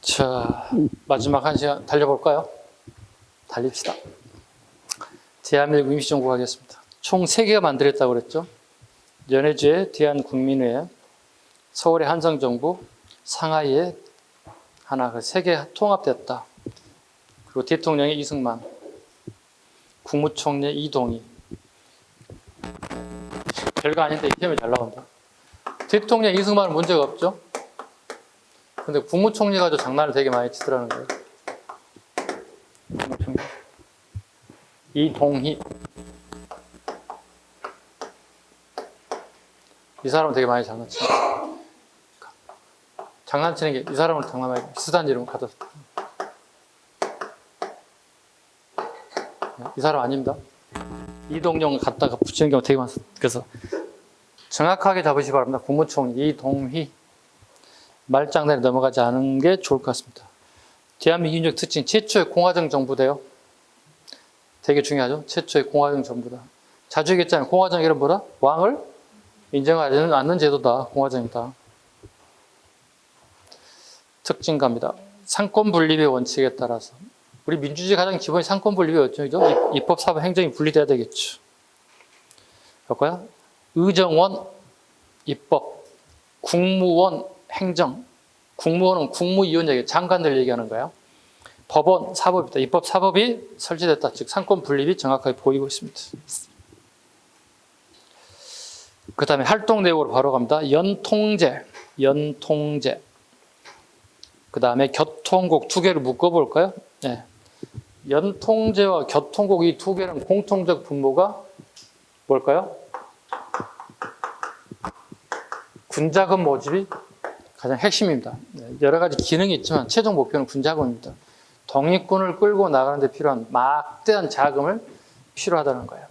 자, 마지막 한 시간 달려볼까요? 달립시다. 대한민국 임시정부 하겠습니다. 총 3개가 만들었다고 그랬죠. 연해주의 대한국민회의, 서울의 한성정부, 상하이의 하나, 그 3개 통합됐다. 그리고 대통령의 이승만, 국무총리 이동희. 별거 아닌데 이 팀이 잘 나온다. 대통령 이승만은 문제가 없죠. 근데 국무총리가 저 장난을 되게 많이 치더라는 거예요. 국무총리. 이동희. 이 사람은 되게 많이 장난치는 거예요. 장난치는 게 이 사람을 장난하게 비슷한 이름 갖다 썼다. 이 사람 아닙니다. 이동용 갖다가 붙이는 경우 되게 많습니다. 그래서 정확하게 잡으시기 바랍니다. 국무총리 이동희. 말장난에 넘어가지 않은 게 좋을 것 같습니다. 대한민국 민족 특징 최초의 공화정 정부대요. 되게 중요하죠. 최초의 공화정 정부다. 자주 얘기했잖아요. 공화정이란 뭐다? 왕을 인정하지 않는 제도다. 공화정이다. 특징갑니다. 상권 분립의 원칙에 따라서 우리 민주주의 가장 기본이 상권 분립이었죠. 입법, 사법, 행정이 분리돼야 되겠죠. 볼까요? 의정원, 입법, 국무원, 행정. 국무원은 국무위원 얘기, 장관들 얘기하는 거야. 법원, 사법이다. 입법, 사법이 설치됐다. 즉 상권 분립이 정확하게 보이고 있습니다. 그 다음에 활동 내용으로 바로 갑니다. 연통제, 연통제. 그 다음에 교통국 2개를 묶어볼까요? 네. 연통제와 교통국 이 2개는 공통적 분모가 뭘까요? 군자금 모집이 가장 핵심입니다. 여러 가지 기능이 있지만 최종 목표는 군자금입니다. 독립군을 끌고 나가는 데 필요한 막대한 자금을 필요하다는 거예요.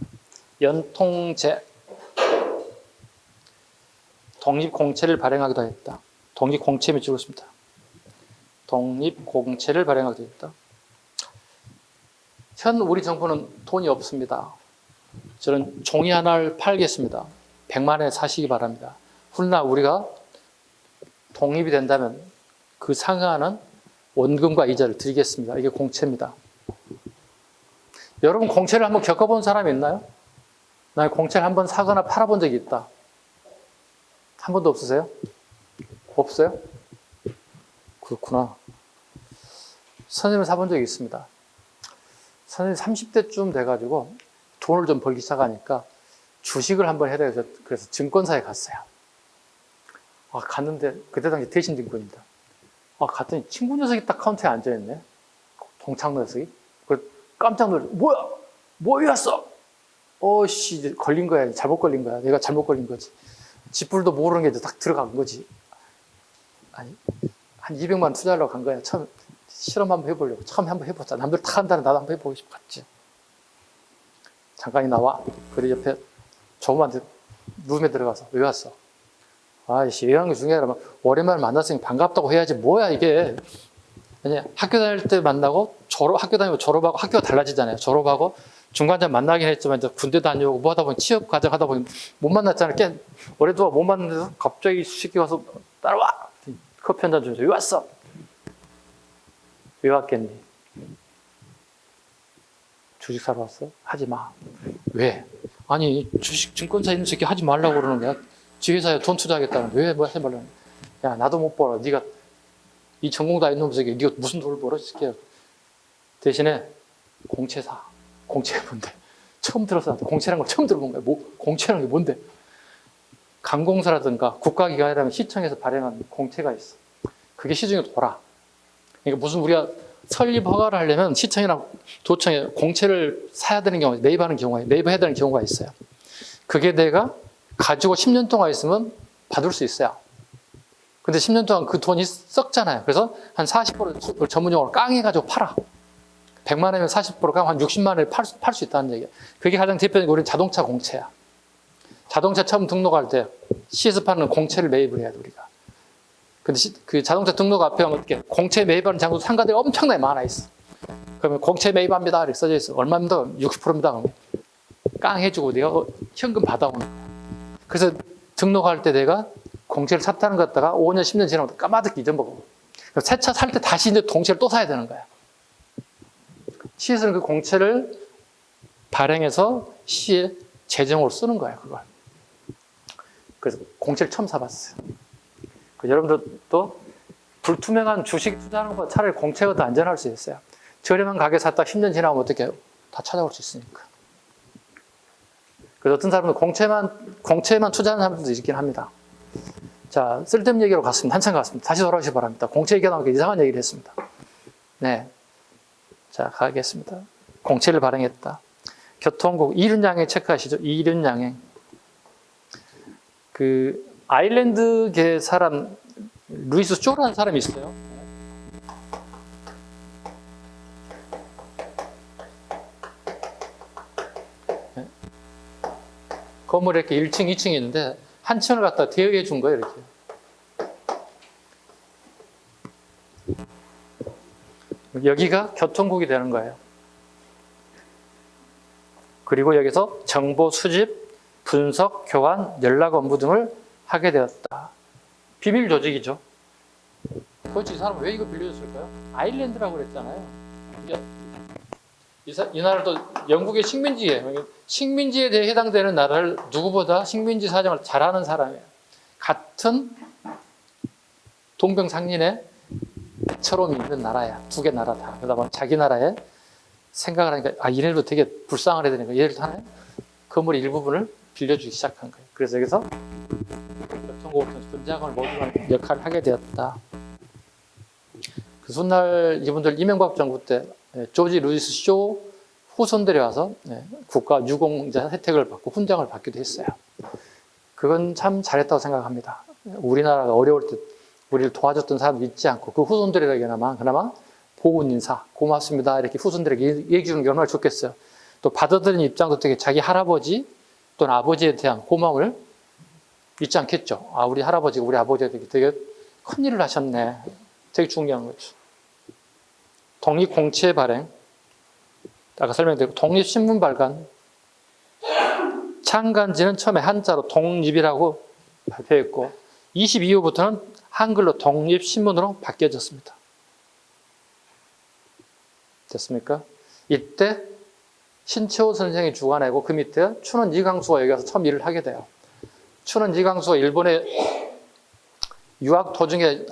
연통제. 독립공채를 발행하기도 했다. 독립공채 밑줄 긋습니다. 독립공채를 발행하기도 했다. 현 우리 정부는 돈이 없습니다. 저는 종이 하나를 팔겠습니다. 100만 원에 사시기 바랍니다. 훗날 우리가 독립이 된다면 그 상하는 원금과 이자를 드리겠습니다. 이게 공채입니다. 여러분 공채를 한번 겪어본 사람이 있나요? 난 공채를 한번 사거나 팔아본 적이 있다. 한 번도 없으세요? 없어요? 그렇구나. 선생님을 사본 적이 있습니다. 선생님 30대쯤 돼가지고 돈을 좀 벌기 시작하니까 주식을 한번 해야 돼서 그래서 증권사에 갔어요. 갔는데 그때 당시 대신증권입니다. 갔더니 친구 녀석이 딱 카운터에 앉아있네. 동창 녀석이. 깜짝 놀라서 뭐야? 뭐 왜 왔어? 씨 걸린 거야. 잘못 걸린 거야. 내가 잘못 걸린 거지. 지불도 모르는 게 이제 딱 들어간 거지. 아니 한 200만 원 투자하려고 간 거야. 처음 실험 한번 해보려고. 처음에 한번 해보자. 남들 다 한다는 나도 한번 해보고 싶었지. 잠깐이 나와. 그리고 옆에 조그만 룸에 들어가서 왜 왔어? 아이씨, 이런 게 중요하면 오랜만에 만났으니 반갑다고 해야지. 뭐야 이게. 아니, 학교 다닐 때 만나고 학교 다니고 졸업하고 학교가 달라지잖아요. 졸업하고 중간에 만나긴 했지만 이제 군대 다녀오고 뭐 하다 보니 취업 과정 하다 보니 못 만났잖아요. 꽤 오래도 못 만났는데도 갑자기 시키 와서 따라와. 커피 한 잔 주면서 왜 왔어? 왜 왔겠니? 주식 사러 왔어? 하지 마. 왜? 아니 주식 증권사 있는 새끼 하지 말라고 그러는 거야. 지 회사에 돈 투자하겠다는데 왜 뭐 하지 말라고. 야 나도 못 벌어. 네가 이 전공 다 있는 새끼 네가 무슨 돈을 벌어? 새끼야. 대신에 공채 사. 공채가 뭔데? 처음 들어서 공채라는 걸 처음 들어본 거야. 공채라는 게 뭔데? 관공서라든가 국가기관이라면 시청에서 발행한 공채가 있어. 그게 시중에 돌아. 그러니까 무슨 우리가 설립 허가를 하려면 시청이랑 도청에 공채를 사야 되는 경우가 매입해야 되는 경우가 있어요. 그게 내가 가지고 10년 동안 있으면 받을 수 있어요. 근데 10년 동안 그 돈이 썩잖아요. 그래서 한 40% 전문용어로 깡해가지고 팔아. 100만 원이면 40% 깡, 한 60만 원에 팔 수 있다는 얘기야. 그게 가장 대표적인 우리는 자동차 공채야. 자동차 처음 등록할 때 시스파는 공채를 매입을 해야 돼, 우리가. 근데 그 자동차 등록 앞에 가면 어떻게 공채 매입하는 장소 상가들이 엄청나게 많아 있어. 그러면 공채 매입합니다 이렇게 써져 있어. 얼마입니다? 60%입니다. 깡 해주고 내가 현금 받아오는 거야. 그래서 등록할 때 내가 공채를 샀다는 것 같다가 5년, 10년 지나면 까마득히 잊어먹어. 새 차 살 때 다시 이제 공채를 또 사야 되는 거야. 시에서는 그 공채를 발행해서 시에 재정으로 쓰는 거야, 그걸. 그래서 공채를 처음 사봤어요. 여러분들도 불투명한 주식 투자하는 것보다 차라리 공채가 더 안전할 수 있어요. 저렴한 가게 샀다 10년 지나면 어떻게 다 찾아올 수 있으니까. 그래서 어떤 사람은 공채만 투자하는 사람들도 있긴 합니다. 자, 쓸데없는 얘기로 갔습니다. 한참 갔습니다. 다시 돌아오시기 바랍니다. 공채 얘기가 나오니까 이상한 얘기를 했습니다. 네. 자, 가겠습니다. 공채를 발행했다. 교통국 이륜양행 체크하시죠. 이륜양행. 그 아일랜드계 사람 루이스 쇼라는 사람이 있어요. 네. 건물에 이렇게 1층, 2층이 있는데 한 층을 갖다 대여해 준 거예요, 이렇게. 여기가 교통국이 되는 거예요. 그리고 여기서 정보 수집, 분석, 교환, 연락 업무 등을 하게 되었다. 비밀 조직이죠. 도대체 이 사람은 왜 이거 빌려줬을까요? 아일랜드라고 그랬잖아요. 이 나라도 영국의 식민지예요. 식민지에 대해 해당되는 나라를 누구보다 식민지 사정을 잘하는 사람이에요. 같은 동병상련의 처럼 있는 나라야. 두 개 나라 다. 그러다 보면 자기 나라에 생각을 하니까 얘네도 되게 불쌍하게 되니까 얘를 하나요? 건물의 일부분을 빌려주기 시작한 거예요. 그래서 여기서 교통공업 분자금을 모집하는 역할을 하게 되었다. 그 훗날 이분들 이명박 정부 때 조지 루이스 쇼 후손들이 와서 국가 유공자 혜택을 받고 훈장을 받기도 했어요. 그건 참 잘했다고 생각합니다. 우리나라가 어려울 때 우리를 도와줬던 사람도 있지 않고 그 후손들에게나마 그나마 보훈 인사 고맙습니다 이렇게 후손들에게 얘기 주는 게 얼마나 좋겠어요. 또 받아들인 입장도 되게 자기 할아버지 또는 아버지에 대한 고마움을 잊지 않겠죠. 우리 할아버지가 우리 아버지에게 되게 큰 일을 하셨네. 되게 중요한 거죠. 독립공채 발행, 아까 설명드렸고 독립신문 발간, 창간지는 처음에 한자로 독립이라고 발표했고 22호부터는 한글로 독립신문으로 바뀌어졌습니다. 됐습니까? 이때 신채호 선생이 주관하고 그 밑에 춘원 이강수가 여기 와서 처음 일을 하게 돼요. 춘원 이강수가 일본에 유학 도중에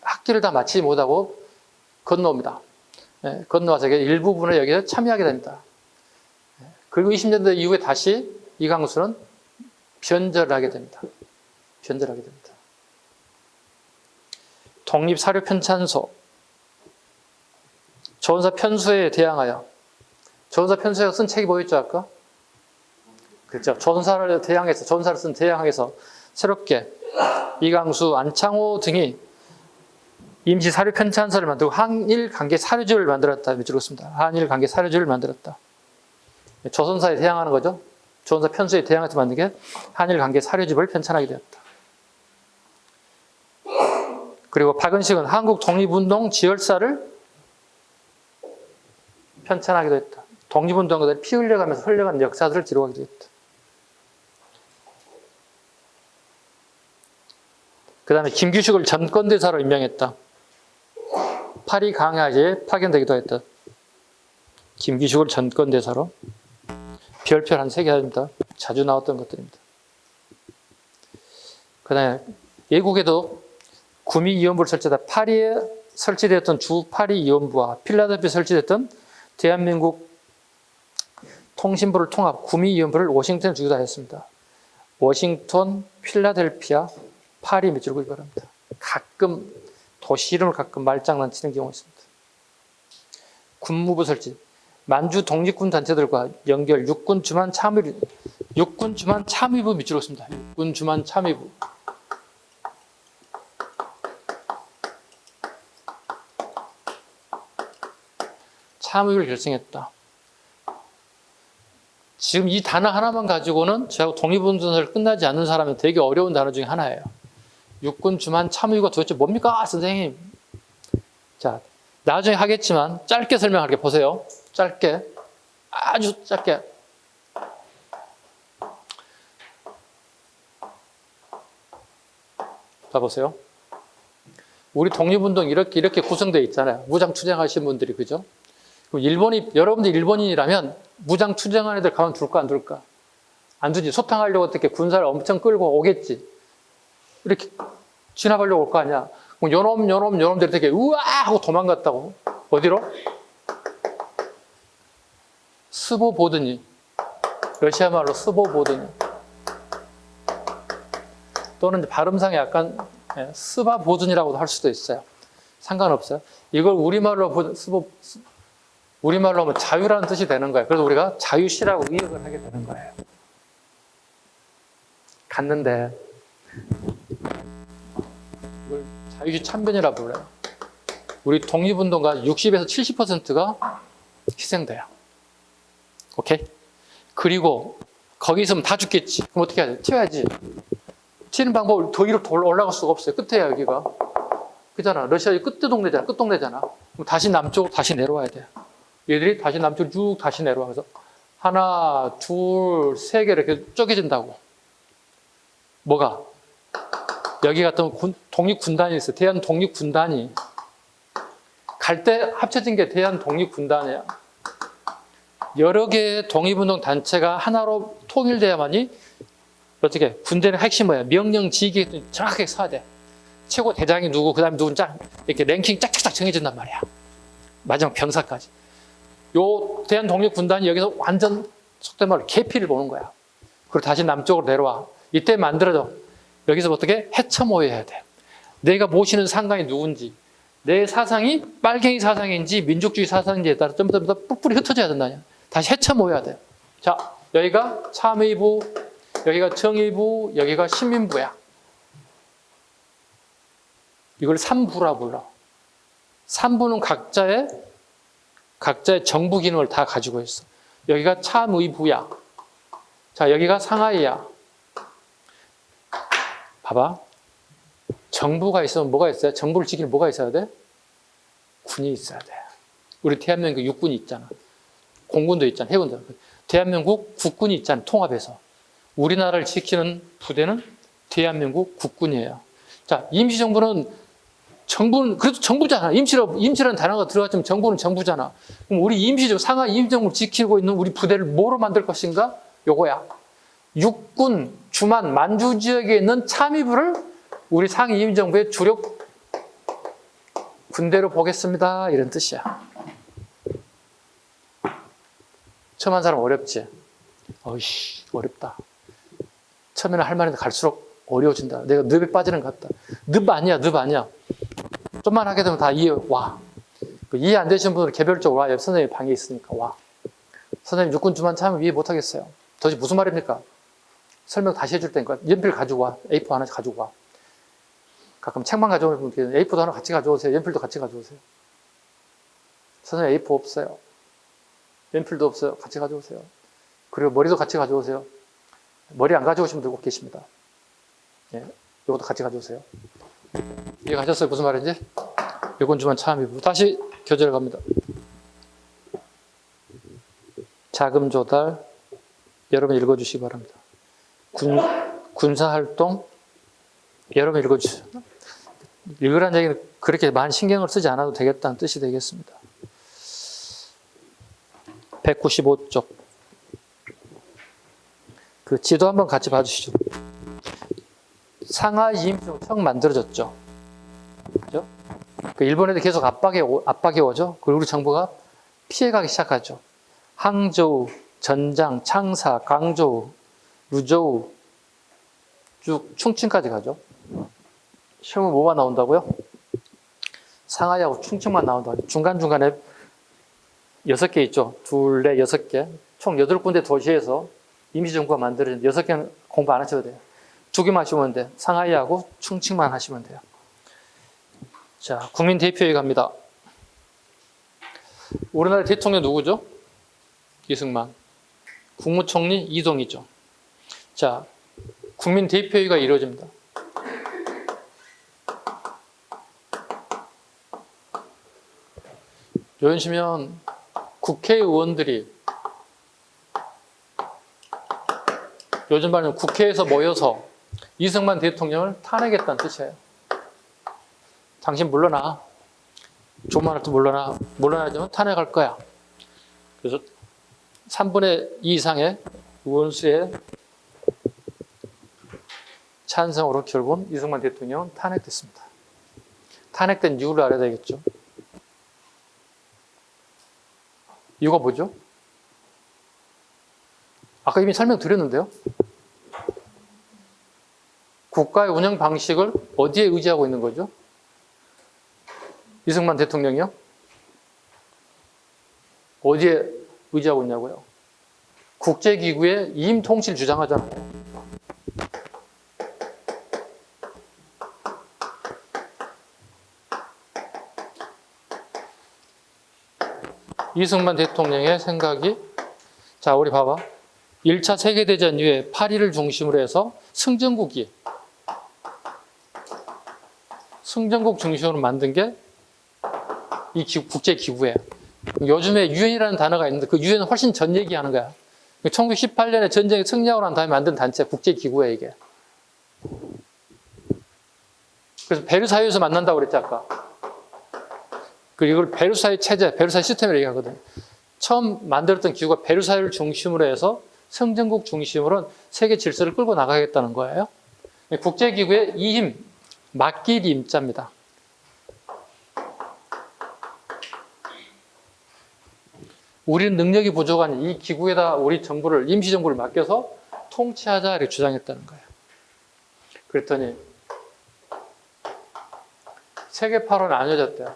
학기를 다 마치지 못하고 건너옵니다. 건너와서 일부분을 여기에 참여하게 됩니다. 그리고 20년대 이후에 다시 이강수는 변절을 하게 됩니다. 변절하게 됩니다. 독립사료편찬소, 조선사 편수에 대항하여, 조선사 편수에 쓴 책이 뭐였죠, 아까? 그렇죠. 조선사를 대항해서, 조선사를 쓴 대항해서 새롭게 이강수, 안창호 등이 임시 사료 편찬서를 만들고 한일 관계 사료집을 만들었다. 밑으로 있습니다. 한일 관계 사료집을 만들었다. 조선사에 대항하는 거죠. 조선사 편수에 대항해서 만든 게 한일 관계 사료집을 편찬하게 되었다. 그리고 박은식은 한국 독립운동 지열사를 편찬하기도 했다. 독립운동가들이 피 흘려가면서 흘려가는 역사들을 기록하기도 했다. 그 다음에 김규식을 전권대사로 임명했다. 파리 강야지에 파견되기도 했다. 김규식을 전권대사로. 별표 한 3개 합니다. 자주 나왔던 것들입니다. 그 다음에 외국에도 구미이원부를 설치했다. 파리에 설치되었던 주 파리이원부와 필라델피아에 설치됐던 대한민국 통신부를 통합 구미이원부를 워싱턴에 주기도 하였습니다. 워싱턴, 필라델피아, 파리 밑줄을 이거랍니다. 가끔 도시 이름을 가끔 말장난치는 경우가 있습니다. 군무부 설치, 만주 독립군 단체들과 연결 육군 주만 참의부 밑줄을 씁니다. 육군 주만 참의부. 참의를 결성했다. 지금 이 단어 하나만 가지고는 저하고 독립운동을 끝나지 않는 사람은 되게 어려운 단어 중에 하나예요. 육군 주만 참의가 도대체 뭡니까, 선생님? 자, 나중에 하겠지만 짧게 설명할게. 보세요. 짧게, 아주 짧게. 자, 보세요. 우리 독립운동 이렇게 구성되어 있잖아요. 무장 투쟁하신 분들이, 그죠? 그럼 여러분들 일본인이라면 무장 투쟁하는 애들 가만 둘까, 안 둘까? 안 두지. 소탕하려고 어떻게 군사를 엄청 끌고 오겠지. 이렇게 진압하려고 올 거 아니야. 그럼 요놈들이 되게 우와! 하고 도망갔다고. 어디로? 스보보드니. 러시아 말로 스보보드니. 또는 발음상에 약간 스바보든이라고도 할 수도 있어요. 상관없어요. 이걸 우리말로 하면 자유라는 뜻이 되는 거예요. 그래서 우리가 자유시라고 의역을 하게 되는 거예요. 갔는데 이걸 자유시 참변이라고 불러요. 우리 독립운동가 60에서 70%가 희생돼요. 오케이? 그리고 거기 있으면 다 죽겠지. 그럼 어떻게 해야 돼? 튀어야지. 튀는 방법을 더 위로 올라갈 수가 없어요. 끝에야 여기가. 그잖아. 러시아의 끝 동네잖아. 그럼 다시 남쪽으로 다시 내려와야 돼. 얘들이 다시 남쪽으로 쭉 다시 내려와서 하나, 둘, 세 개 이렇게 쪼개진다고. 뭐가? 여기 같은 독립군단이 있어요. 대한독립군단이. 갈 때 합쳐진 게 대한독립군단이야. 여러 개의 독립운동 단체가 하나로 통일돼야만이 어떻게? 군대는 핵심 뭐야? 명령 지휘 정확하게 써야 돼. 최고 대장이 누구, 그 다음에 누군 짱. 이렇게 랭킹 짝짝짝 정해진단 말이야. 마지막 병사까지. 요 대한독립군단이 여기서 완전 속된 말로 계피를 보는 거야. 그리고 다시 남쪽으로 내려와. 이때 만들어져. 여기서 어떻게? 해처모여야 돼. 내가 모시는 상관이 누군지, 내 사상이 빨갱이 사상인지 민족주의 사상인지에 따라 좀 더 뿔뿔이 흩어져야 된다냐. 다시 해처모여야 돼. 자, 여기가 참의부, 여기가 정의부, 여기가 신민부야. 이걸 3부라 불러. 3부는 각자의 정부 기능을 다 가지고 있어. 여기가 참의부야. 자, 여기가 상하이야. 봐봐. 정부가 있으면 뭐가 있어야 돼? 정부를 지키는 뭐가 있어야 돼? 군이 있어야 돼. 우리 대한민국 육군이 있잖아. 공군도 있잖아. 해군도. 대한민국 국군이 있잖아. 통합해서. 우리나라를 지키는 부대는 대한민국 국군이에요. 자, 임시정부는 그래도 정부잖아. 임시라는 단어가 들어갔지만 정부는 정부잖아. 그럼 우리 상하 임시정부를 지키고 있는 우리 부대를 뭐로 만들 것인가? 요거야. 육군, 주만, 만주 지역에 있는 참의부를 우리 상위 임시정부의 주력 군대로 보겠습니다. 이런 뜻이야. 처음 한 사람 어렵지? 어이씨, 어렵다. 처음에는 할 말인데 갈수록 어려워진다. 내가 늪에 빠지는 것 같다. 늪 아니야. 좀만 하게 되면 다 이해 와. 이해 안 되시는 분들은 개별적으로 와. 옆 선생님 방에 있으니까 와. 선생님 육군 주만 참여 이해 못 하겠어요. 도대체 무슨 말입니까? 설명 다시 해줄 테니까 연필 가지고 와. A4 하나씩 가지고 와. 가끔 책만 가져오는 분들 A4도 하나 같이 가져오세요. 연필도 같이 가져오세요. 선생님 A4 없어요. 연필도 없어요. 같이 가져오세요. 그리고 머리도 같이 가져오세요. 머리 안 가져오시면 들고 계십니다. 예, 이것도 같이 가져오세요. 이해가셨어요? 무슨 말인지? 육군 주만 참의부. 다시 교재를 갑니다. 자금 조달. 여러분 읽어주시기 바랍니다. 군사활동. 여러분 읽어주세요. 읽으라는 얘기는 그렇게 많이 신경을 쓰지 않아도 되겠다는 뜻이 되겠습니다. 195쪽. 그 지도 한번 같이 봐주시죠. 상하이 임시정부 처음 만들어졌죠. 그죠? 그 일본에도 계속 압박이 오죠. 그리고 우리 정부가 피해가기 시작하죠. 항저우, 전장, 창사, 강저우, 루저우, 쭉 충칭까지 가죠. 시험은 뭐가 나온다고요? 상하이하고 충칭만 나온다고요. 중간중간에 6개 있죠. 둘, 넷, 6개. 총 8군데 도시에서 임시정부가 만들어진 6개는 공부 안 하셔도 돼요. 2개만 하시면 돼. 상하이하고 충칭만 하시면 돼요. 자, 국민 대표에 갑니다. 우리나라 대통령 누구죠? 이승만. 국무총리 이동이죠. 자, 국민대표회의가 이루어집니다. 요즘이면 국회의원들이 요즘 말하면 국회에서 모여서 이승만 대통령을 탄핵했다는 뜻이에요. 당신 물러나. 조만할 때 물러나. 물러나야지만 탄핵할 거야. 그래서 3분의 2 이상의 의원수의 찬성으로 결국은 이승만 대통령은 탄핵됐습니다. 탄핵된 이유를 알아야 되겠죠. 이유가 뭐죠? 아까 이미 설명드렸는데요. 국가의 운영 방식을 어디에 의지하고 있는 거죠? 이승만 대통령이요? 어디에 의지하고 있냐고요? 국제기구의 이임 통치를 주장하잖아요. 이승만 대통령의 생각이, 자, 우리 봐봐. 1차 세계대전 이후에 파리를 중심으로 해서 승전국 중심으로 만든 게 이 국제기구예요. 요즘에 유엔이라는 단어가 있는데 그 유엔은 훨씬 전 얘기하는 거야. 1918년에 전쟁에 승리하고 난 다음에 만든 단체 국제기구예요, 이게. 그래서 베르사유에서 만난다고 그랬지, 아까. 그리고 이걸 베르사유 체제, 베르사유 시스템을 얘기하거든요. 처음 만들었던 기구가 베르사유를 중심으로 해서 승전국 중심으로 세계 질서를 끌고 나가겠다는 거예요. 국제기구의 이 힘, 맡길 임자입니다. 우리는 능력이 부족한 이 기구에다 우리 정부를, 임시정부를 맡겨서 통치하자 이렇게 주장했다는 거예요. 그랬더니 세계파로 나뉘어졌대요.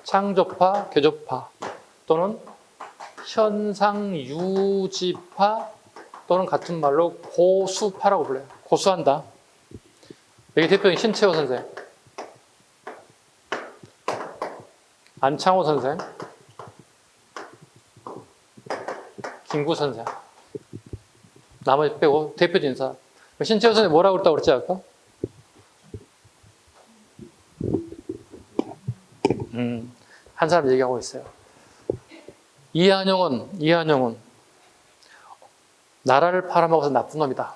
창조파, 개조파 또는 현상유지파 또는 같은 말로 고수파라고 불러요. 고수한다. 여기 대표인 신채호 선생, 안창호 선생, 김구 선생, 나머지 빼고 대표 인사. 신채호 선생 뭐라고 그랬다고 그랬지 아까? 한 사람 얘기하고 있어요. 이한용은 나라를 팔아먹어서 나쁜 놈이다.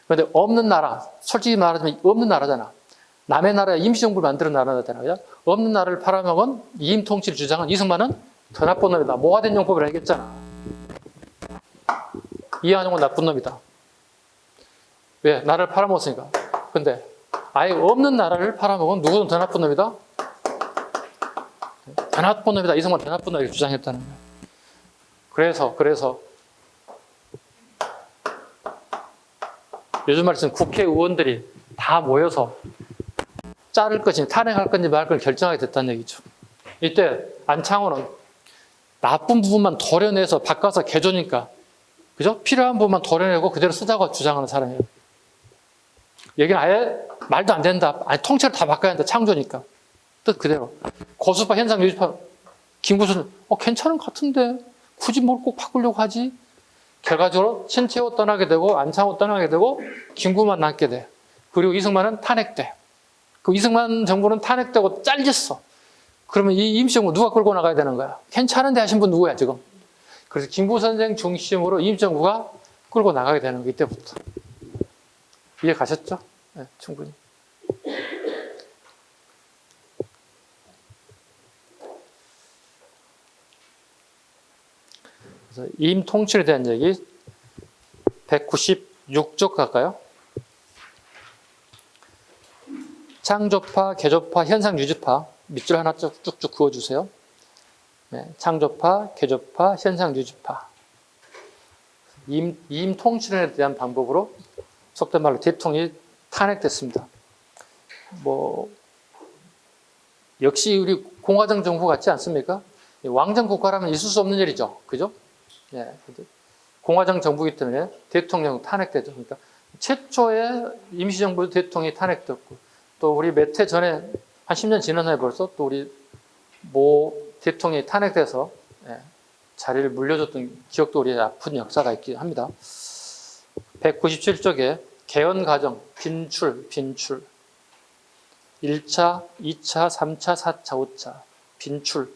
그런데 없는 나라, 솔직히 말하자면 없는 나라잖아. 남의 나라에 임시정부를 만드는 나라잖아요. 없는 나라를 팔아먹은 이임 통치를 주장한 이승만은 더 나쁜 놈이다. 뭐가 된 용법을 알겠잖아. 이한용은 나쁜 놈이다. 왜? 나라를 팔아먹었으니까. 근데 아예 없는 나라를 팔아먹은 누구는 더 나쁜 놈이다? 더 나쁜 놈이다. 이승만 더 나쁜 놈이라고 주장했다는 거예요. 그래서 요즘 말씀 국회의원들이 다 모여서 자를 것인지 탄핵할 건지 말 건지 결정하게 됐다는 얘기죠. 이때 안창호는 나쁜 부분만 도려내서 바꿔서 개조니까, 그죠? 필요한 부분만 도려내고 그대로 쓰자고 주장하는 사람이에요. 여기는 아예 말도 안 된다. 아니, 통째로 다 바꿔야 한다. 창조니까. 뜻 그대로. 고수파, 현상, 유지파, 김구수는 괜찮은 것 같은데 굳이 뭘 꼭 바꾸려고 하지? 결과적으로 신채호 떠나게 되고 안창호 떠나게 되고 김구만 남게 돼. 그리고 이승만은 탄핵돼. 그 이승만 정부는 탄핵되고 잘렸어. 그러면 이 임시정부 누가 끌고 나가야 되는 거야? 괜찮은데 하신 분 누구야 지금? 그래서 김구 선생 중심으로 임시정부가 끌고 나가게 되는 거 이때부터. 이해 가셨죠? 네, 충분히. 그래서 임 통치에 대한 얘기 196쪽 갈까요? 창조파, 개조파, 현상유지파 밑줄 하나 쭉쭉 그어주세요. 네, 창조파, 개조파, 현상유지파. 임 통치론에 대한 방법으로 속된 말로 대통령이 탄핵됐습니다. 역시 우리 공화당 정부 같지 않습니까? 왕정 국가라면 있을 수 없는 일이죠. 그죠? 예, 공화당 정부이기 때문에 대통령 탄핵되죠. 그러니까 최초의 임시정부 대통령이 탄핵됐고, 또 우리 몇 해 전에 한 10년 지난 후에 벌써 또 우리 모 대통령이 탄핵돼서 자리를 물려줬던 기억도 우리의 아픈 역사가 있긴 합니다. 197쪽에 개헌 과정, 빈출. 1차, 2차, 3차, 4차, 5차, 빈출.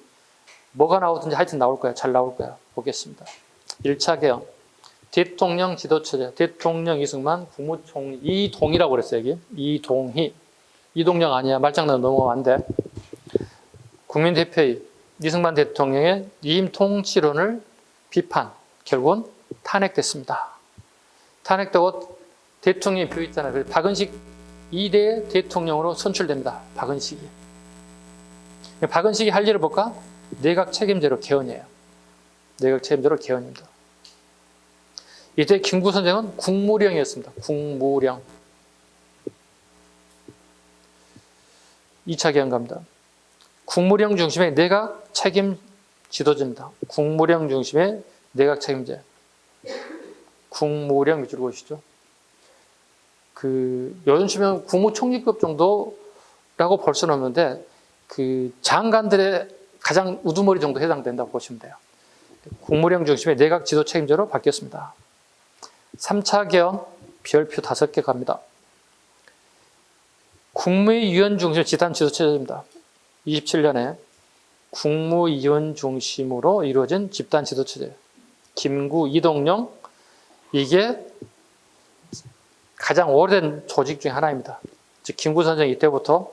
뭐가 나오든지 하여튼 나올 거야. 잘 나올 거야. 보겠습니다. 1차 개헌. 대통령 지도체제. 대통령 이승만, 국무총리. 이동희라고 그랬어요, 여기. 이동희. 이동영 아니야. 말장난 넘어가면 안 돼. 국민대표의 이승만 대통령의 이임 통치론을 비판. 결국은 탄핵됐습니다. 탄핵되고 대통령이 비어있잖아요. 그래서 박은식 2대 대통령으로 선출됩니다. 박은식이. 박은식이 할 일을 볼까? 내각 책임제로 개헌이에요. 내각 책임제로 개헌입니다. 이때 김구 선생은 국무령이었습니다. 국무령. 2차 개헌 갑니다. 국무령 중심의 내각 책임 지도제입니다. 국무령 중심의 내각 책임제. 국무령 밑줄 보시죠. 요즘 치면 국무총리급 정도라고 볼 수는 없는데 장관들의 가장 우두머리 정도 해당된다고 보시면 돼요. 국무령 중심의 내각 지도 책임제로 바뀌었습니다. 3차 개헌 별표 5개 갑니다. 국무위원 중심 집단 지도 체제입니다. 27년에 국무위원 중심으로 이루어진 집단 지도 체제. 김구, 이동영 이게 가장 오래된 조직 중에 하나입니다. 즉 김구 선생이 이때부터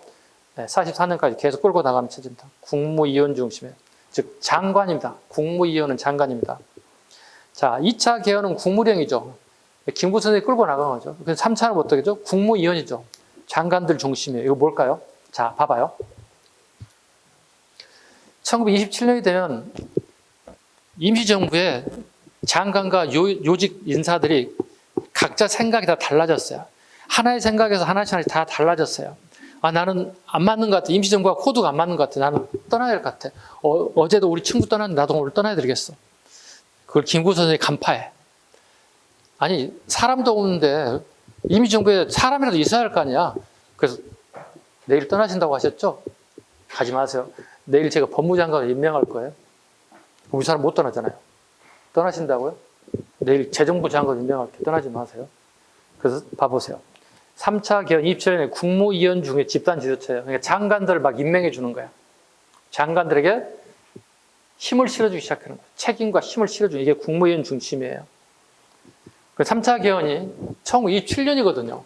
44년까지 계속 끌고 나가는 체제입니다. 국무위원 중심에. 즉 장관입니다. 국무위원은 장관입니다. 자, 2차 개헌은 국무령이죠. 김구 선생이 끌고 나간 거죠. 그래서 3차는 어떻게죠? 국무위원이죠. 장관들 중심이에요. 이거 뭘까요? 자, 봐봐요. 1927년이 되면 임시정부의 장관과 요직 인사들이 각자 생각이 다 달라졌어요. 하나의 생각에서 하나씩 다 달라졌어요. 나는 안 맞는 것 같아. 임시정부가 코드가 안 맞는 것 같아. 나는 떠나야 될 것 같아. 어제도 우리 친구 떠났는데 나도 오늘 떠나야 되겠어. 그걸 김구 선생이 간파해. 아니, 사람도 없는데 임시정부에 사람이라도 있어야 할 거 아니야. 그래서 내일 떠나신다고 하셨죠? 가지 마세요. 내일 제가 법무장관을 임명할 거예요. 우리 사람 못 떠나잖아요. 떠나신다고요? 내일 재정부 장관 임명할게. 떠나지 마세요. 그래서 봐보세요. 3차 개헌 27년에 국무위원 중에 집단 지도체예요. 그러니까 장관들을 막 임명해 주는 거야. 장관들에게 힘을 실어주기 시작하는 거예요. 책임과 힘을 실어주는 이게 국무위원 중심이에요. 3차 개헌이 1927년이거든요.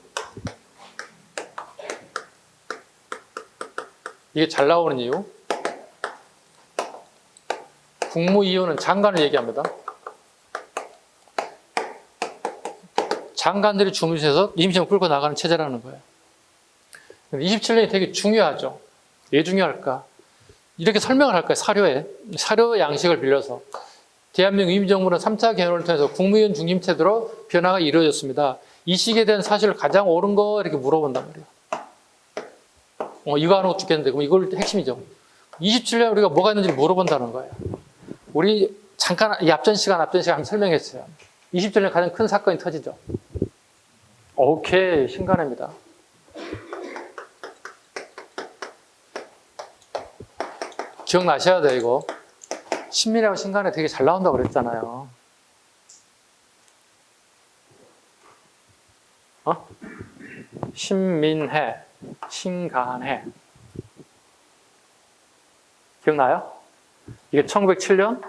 이게 잘 나오는 이유. 국무위원은 장관을 얘기합니다. 장관들이 주무셔서 임시정부 끌고 나가는 체제라는 거예요. 27년이 되게 중요하죠. 왜 중요할까? 이렇게 설명을 할까요? 사료 양식을 빌려서. 대한민국 임시정부는 3차 개헌을 통해서 국무위원 중심체제로 변화가 이루어졌습니다. 이 시기에 대한 사실을 가장 옳은 거 이렇게 물어본단 말이에요. 이거 안 하고 죽겠는데, 그럼 이걸 핵심이죠. 27년 우리가 뭐가 있는지 물어본다는 거예요. 우리 잠깐 이 앞전 시간 한번 설명했어요. 27년 가장 큰 사건이 터지죠. 오케이, 신간입니다. 기억나셔야 돼요, 이거. 신민회하고 신간에 되게 잘 나온다고 그랬잖아요. 신민회, 신간회. 기억나요? 이게 1907년,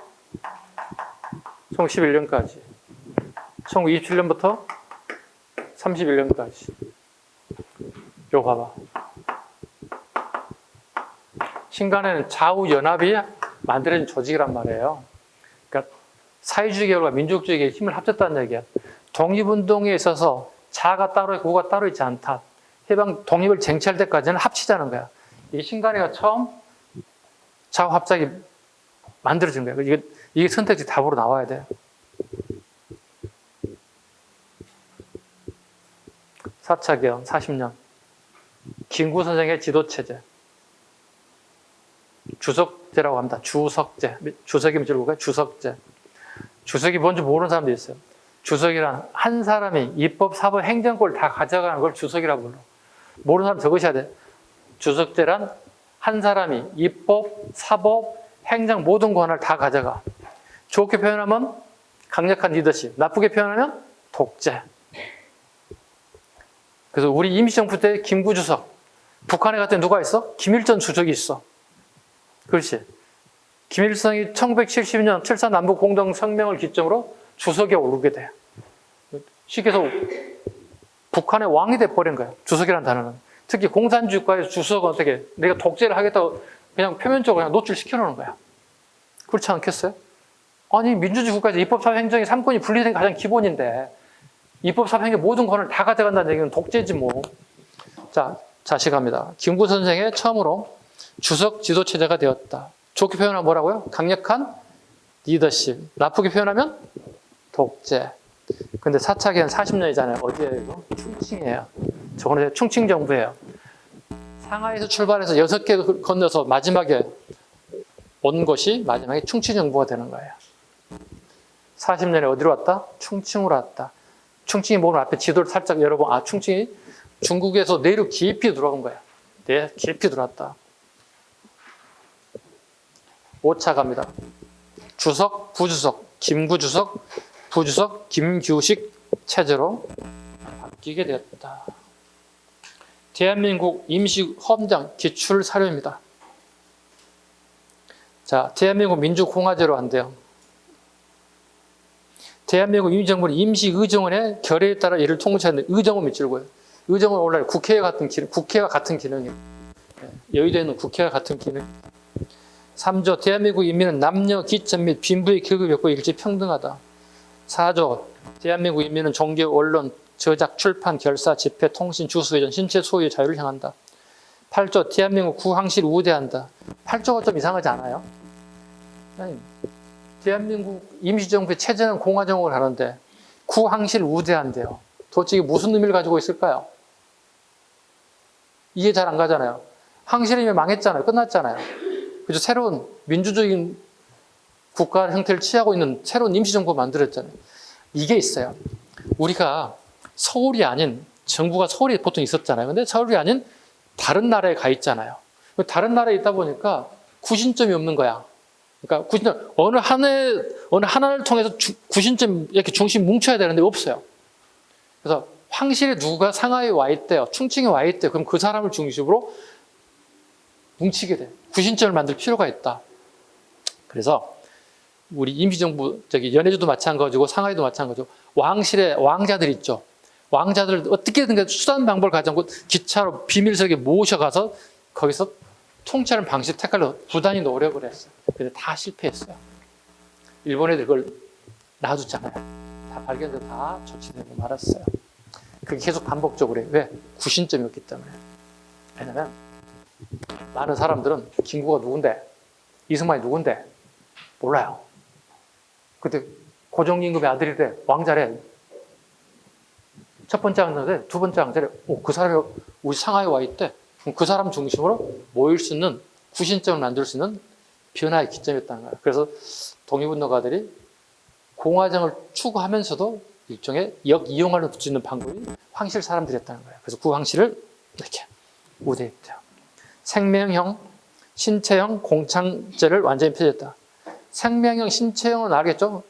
1911년까지. 1927년부터 31년까지. 이거 봐봐. 신간회는 좌우연합이 만들어진 조직이란 말이에요. 그러니까 사회주의 계열과 민족주의 계열의 힘을 합쳤다는 얘기야. 독립운동에 있어서 자가 따로 있고 우가 따로 있지 않다. 해방 독립을 쟁취할 때까지는 합치자는 거야. 이 신간회가 처음 좌우 합작이 만들어진 거야. 이게 선택지 답으로 나와야 돼요. 4차 개헌 40년. 김구 선생의 지도체제. 주석제라고 합니다. 주석제. 주석이 밑줄 볼까요? 주석제. 주석이 뭔지 모르는 사람도 있어요. 주석이란 한 사람이 입법, 사법, 행정권을 다 가져가는 걸 주석이라고 불러. 모르는 사람 적으셔야 돼요. 주석제란 한 사람이 입법, 사법, 행정 모든 권한을 다 가져가. 좋게 표현하면 강력한 리더십, 나쁘게 표현하면 독재. 그래서 우리 임시정부 때 김구 주석, 북한에 갔더니 누가 있어? 김일전 주석이 있어. 그렇지. 김일성이 1970년 7.4 남북 공동성명을 기점으로 주석에 오르게 돼. 쉽게 해서 북한의 왕이 돼버린 거야. 주석이라는 단어는. 특히 공산주의 국가에서 주석은 어떻게 내가 독재를 하겠다고 그냥 표면적으로 그냥 노출시켜놓는 거야. 그렇지 않겠어요? 아니 민주주의 국가에서 입법사회행정이 3권이 분리된 게 가장 기본인데 입법사회행정의 모든 권을 다 가져간다는 얘기는 독재지 뭐. 자, 자식합니다. 김구 선생의 처음으로 주석 지도체제가 되었다. 좋게 표현하면 뭐라고요? 강력한 리더십. 나쁘게 표현하면 독재. 근데 사차기는 40년이잖아요. 어디예요 이거? 충칭이에요. 저거는 충칭 정부예요. 상하이에서 출발해서 6개 건너서 마지막에 온 것이 마지막에 충칭 정부가 되는 거예요. 40년에 어디로 왔다? 충칭으로 왔다. 충칭이 보면 앞에 지도를 살짝 열어보면 아 충칭이 중국에서 내륙 깊이 들어온 거야. 네, 깊이 들어왔다. 5차 갑니다. 주석, 부주석, 김구주석, 부주석, 김규식 체제로 바뀌게 되었다. 대한민국 임시헌장 기출 사료입니다. 자, 대한민국 민주공화제로 한대요. 대한민국 임시정부는 임시의정원의 결의에 따라 이를 통치하는 의정원 밑줄고요. 의정원 원래 국회와 같은 기능이에요. 여의도에 있는 국회와 같은 기능. 3조 대한민국 인민은 남녀, 기천 및 빈부의 계급이 없고 일제 평등하다. 4조 대한민국 인민은 종교, 언론, 저작, 출판, 결사, 집회, 통신, 주수회전, 신체 소유의 자유를 향한다. 8조 대한민국 구황실 우대한다. 8조가 좀 이상하지 않아요? 아니, 대한민국 임시정부의 체제는 공화정을 하는데 구황실 우대한대요. 도대체 이게 무슨 의미를 가지고 있을까요? 이해 잘 안 가잖아요. 항실이면 망했잖아요. 끝났잖아요. 그래서 새로운 민주적인 국가 형태를 취하고 있는 새로운 임시정부 만들었잖아요. 이게 있어요. 우리가 서울이 아닌, 정부가 서울에 보통 있었잖아요. 근데 서울이 아닌 다른 나라에 가 있잖아요. 다른 나라에 있다 보니까 구신점이 없는 거야. 그러니까 구신점, 어느 하나를 통해서 구신점 이렇게 중심 뭉쳐야 되는데 없어요. 그래서 황실에 누가 상하이에 와 있대요. 충칭에 와 있대요. 그럼 그 사람을 중심으로 뭉치게 돼. 구신점을 만들 필요가 있다. 그래서 우리 임시정부, 연해주도 마찬가지고 상하이도 마찬가지고 왕실에 왕자들 있죠. 왕자들 어떻게든 수단 방법을 가지고 기차로 비밀스럽게 모셔가서 거기서 통치하는 방식 택하려 부단히 노력을 했어요. 근데 다 실패했어요. 일본 애들 그걸 놔두잖아요. 다 발견돼서 다 조치되고 말았어요. 그게 계속 반복적으로 해요. 왜? 구신점이었기 때문에. 왜냐면 많은 사람들은 김구가 누군데, 이승만이 누군데 몰라요. 그때 고종임금의 아들이래, 왕자래. 첫 번째 왕자래, 두 번째 왕자래. 그 사람이 우리 상하이에 와 있대. 그 사람 중심으로 모일 수 있는 구신점을 만들 수 있는 변화의 기점이었다는 거예요. 그래서 독립운동가들이 공화정을 추구하면서도 일종의 역이용할 수 있는 방법이 황실 사람들이었다는 거예요. 그래서 그 황실을 이렇게 우대했대요. 생명형, 신체형 공창제를 완전히 폐지했다. 생명형, 신체형은 알겠죠?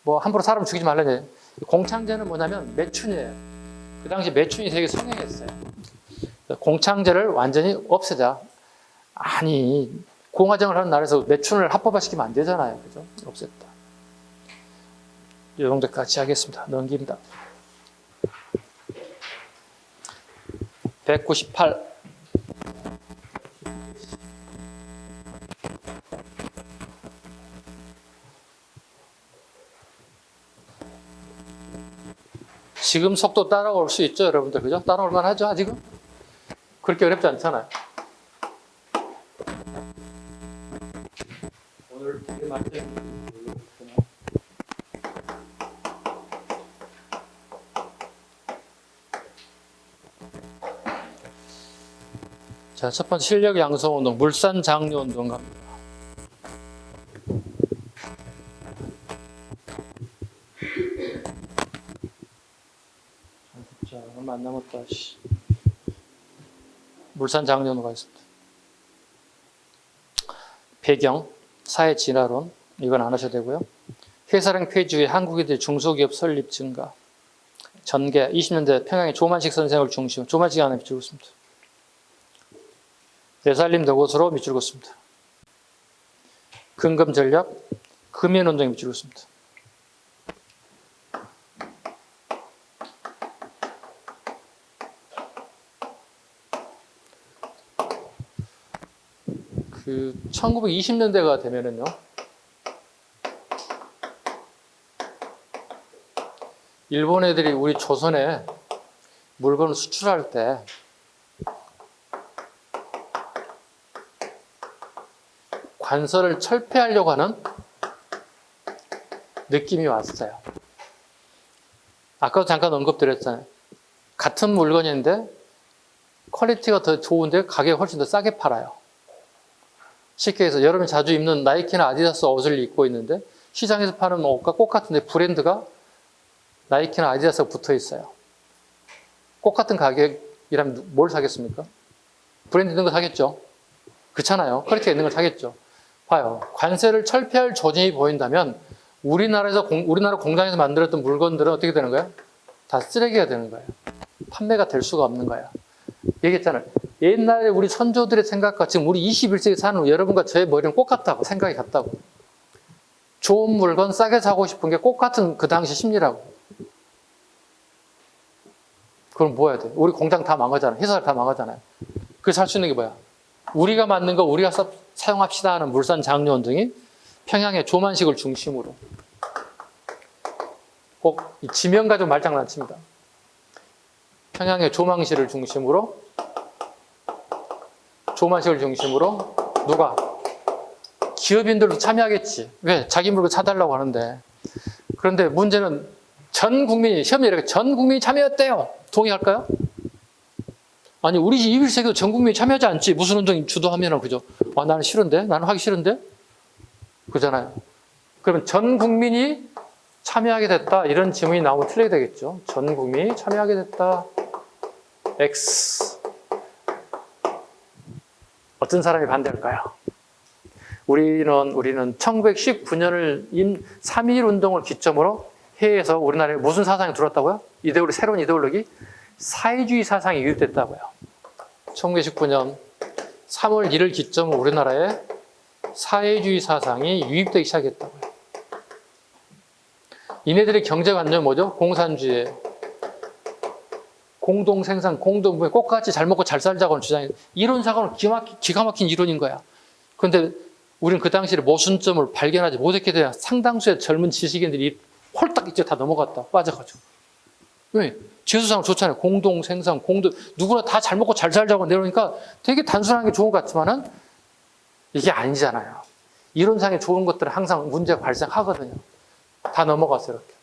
뭐 함부로 사람 죽이지 말라는 공창제는 뭐냐면 매춘이에요. 그 당시 매춘이 되게 성행했어요. 공창제를 완전히 없애자. 아니, 공화정을 하는 나라에서 매춘을 합법화시키면 안 되잖아요. 그죠? 없앴다. 이 정도까지 하겠습니다. 넘깁니다. 198. 지금 속도 따라올 수 있죠, 여러분들? 그죠? 따라올 만하죠, 아직은? 그렇게 어렵지 않잖아요. 오늘 되게 많이 자, 첫 번째 실력 양성 운동, 물산 장려 운동 갑니다. 자, 얼마 안 남았다. 물산 장려 운동가 있습니다. 배경, 사회 진화론, 이건 안 하셔도 되고요. 회사랑 폐지 후에 한국인들의 중소기업 설립 증가. 전개 20년대 평양의 조만식 선생을 중심으로 조만식 안에 비추고 있습니다. 내살림 내곳으로 비추고 있습니다. 근금 전략, 금연운동에 비추고 있습니다. 그 1920년대가 되면은요, 일본 애들이 우리 조선에 물건을 수출할 때 관서를 철폐하려고 하는 느낌이 왔어요. 아까도 잠깐 언급드렸잖아요. 같은 물건인데 퀄리티가 더 좋은데 가격이 훨씬 더 싸게 팔아요. 쉽게 해서 여러분이 자주 입는 나이키나 아디다스 옷을 입고 있는데 시장에서 파는 옷과 똑같은데 브랜드가 나이키나 아디다스가 붙어 있어요. 똑같은 가격이라면 뭘 사겠습니까? 브랜드 있는 거 사겠죠? 그렇잖아요. 퀄리티가 있는 걸 사겠죠. 봐요. 관세를 철폐할 조짐이 보인다면 우리나라 공장에서 만들었던 물건들은 어떻게 되는 거예요? 다 쓰레기가 되는 거예요. 판매가 될 수가 없는 거예요. 얘기했잖아요. 옛날에 우리 선조들의 생각과 지금 우리 21세기 사는 여러분과 저의 머리는 똑같다고, 생각이 같다고. 좋은 물건 싸게 사고 싶은 게 똑같은 그 당시 심리라고. 그럼 뭐 해야 돼? 우리 공장 다 망하잖아요. 회사 다 망하잖아요. 그래서 할 수 있는 게 뭐야? 우리가 만든 거 우리가 사용합시다 하는 물산 장려원 등이 평양의 조만식을 중심으로 꼭 지명 가지고 말장난칩니다. 평양의 조만식을 중심으로 누가? 기업인들도 참여하겠지. 왜? 자기 물건 사달라고 하는데. 그런데 문제는 전 국민이, 시험에 이렇게 전 국민이 참여했대요. 동의할까요? 아니, 우리 21세기도 전 국민이 참여하지 않지. 무슨 운동 주도하면은, 그죠? 나는 싫은데? 나는 하기 싫은데? 그잖아요. 그러면 전 국민이 참여하게 됐다. 이런 지문이 나오면 틀리게 되겠죠. 전 국민이 참여하게 됐다. X. 어떤 사람이 반대할까요? 우리는 1919년을 3.1 운동을 기점으로 해외에서 우리나라에 무슨 사상이 들어왔다고요? 새로운 이데올로기? 사회주의 사상이 유입됐다고요. 1919년 3월 1일 기점으로 우리나라에 사회주의 사상이 유입되기 시작했다고요. 이네들의 경제관념이 뭐죠? 공산주의. 공동생산, 공동부에 똑같이 잘 먹고 잘 살자고 하는 주장이 이론상으로는 기가 막힌 이론인 거야. 그런데 우리는 그 당시에 모순점을 발견하지 못했게 돼야 상당수의 젊은 지식인들이 홀딱 이제 다 넘어갔다. 빠져가지고. 왜? 지수상으로 좋잖아요. 공동생산, 누구나 다 잘 먹고 잘 살자고 내놓으니까 되게 단순한 게 좋은 것 같지만은 이게 아니잖아요. 이론상에 좋은 것들은 항상 문제가 발생하거든요. 다 넘어갔어요, 이렇게.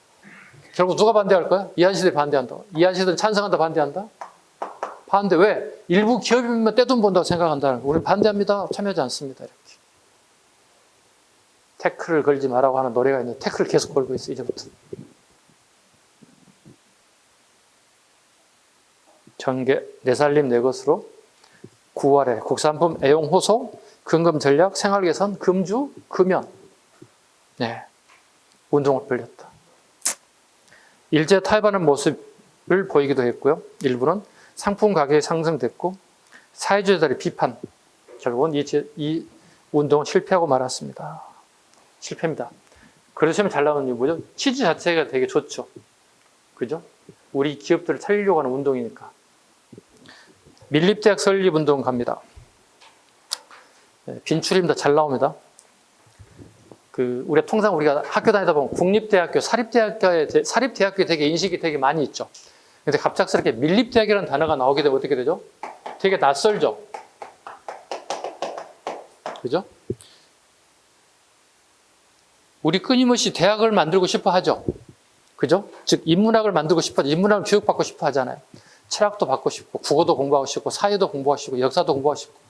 결국 누가 반대할 거야? 이한시들이 반대한다. 이한시들은 찬성한다, 반대한다? 반대. 왜? 일부 기업이면 떼돈 번다고 생각한다는 거예요. 우리는 반대합니다. 참여하지 않습니다. 이렇게. 태클을 걸지 마라고 하는 노래가 있는데 태클을 계속 걸고 있어, 이제부터. 전개, 내살림 내것으로 9월에 국산품 애용 호소, 근금 전략, 생활 개선, 금주, 금연. 네. 운동을 벌였다. 일제 타협하는 모습을 보이기도 했고요. 일부는 상품 가격이 상승됐고 사회주의자들의 비판. 결국은 이 운동은 실패하고 말았습니다. 실패입니다. 그러시면 잘 나오는 게 뭐죠? 취지 자체가 되게 좋죠. 그죠? 우리 기업들을 살리려고 하는 운동이니까. 밀립대학 설립운동 갑니다. 빈출입니다. 잘 나옵니다. 통상 우리가 학교 다니다 보면 국립대학교, 사립대학교에 되게 인식이 되게 많이 있죠. 근데 갑작스럽게 밀립대학이라는 단어가 나오게 되면 어떻게 되죠? 되게 낯설죠? 그죠? 우리 끊임없이 대학을 만들고 싶어 하죠? 그죠? 즉, 인문학을 만들고 싶어 하죠. 인문학을 교육받고 싶어 하잖아요. 철학도 받고 싶고, 국어도 공부하고 싶고, 사회도 공부하고 싶고, 역사도 공부하고 싶고.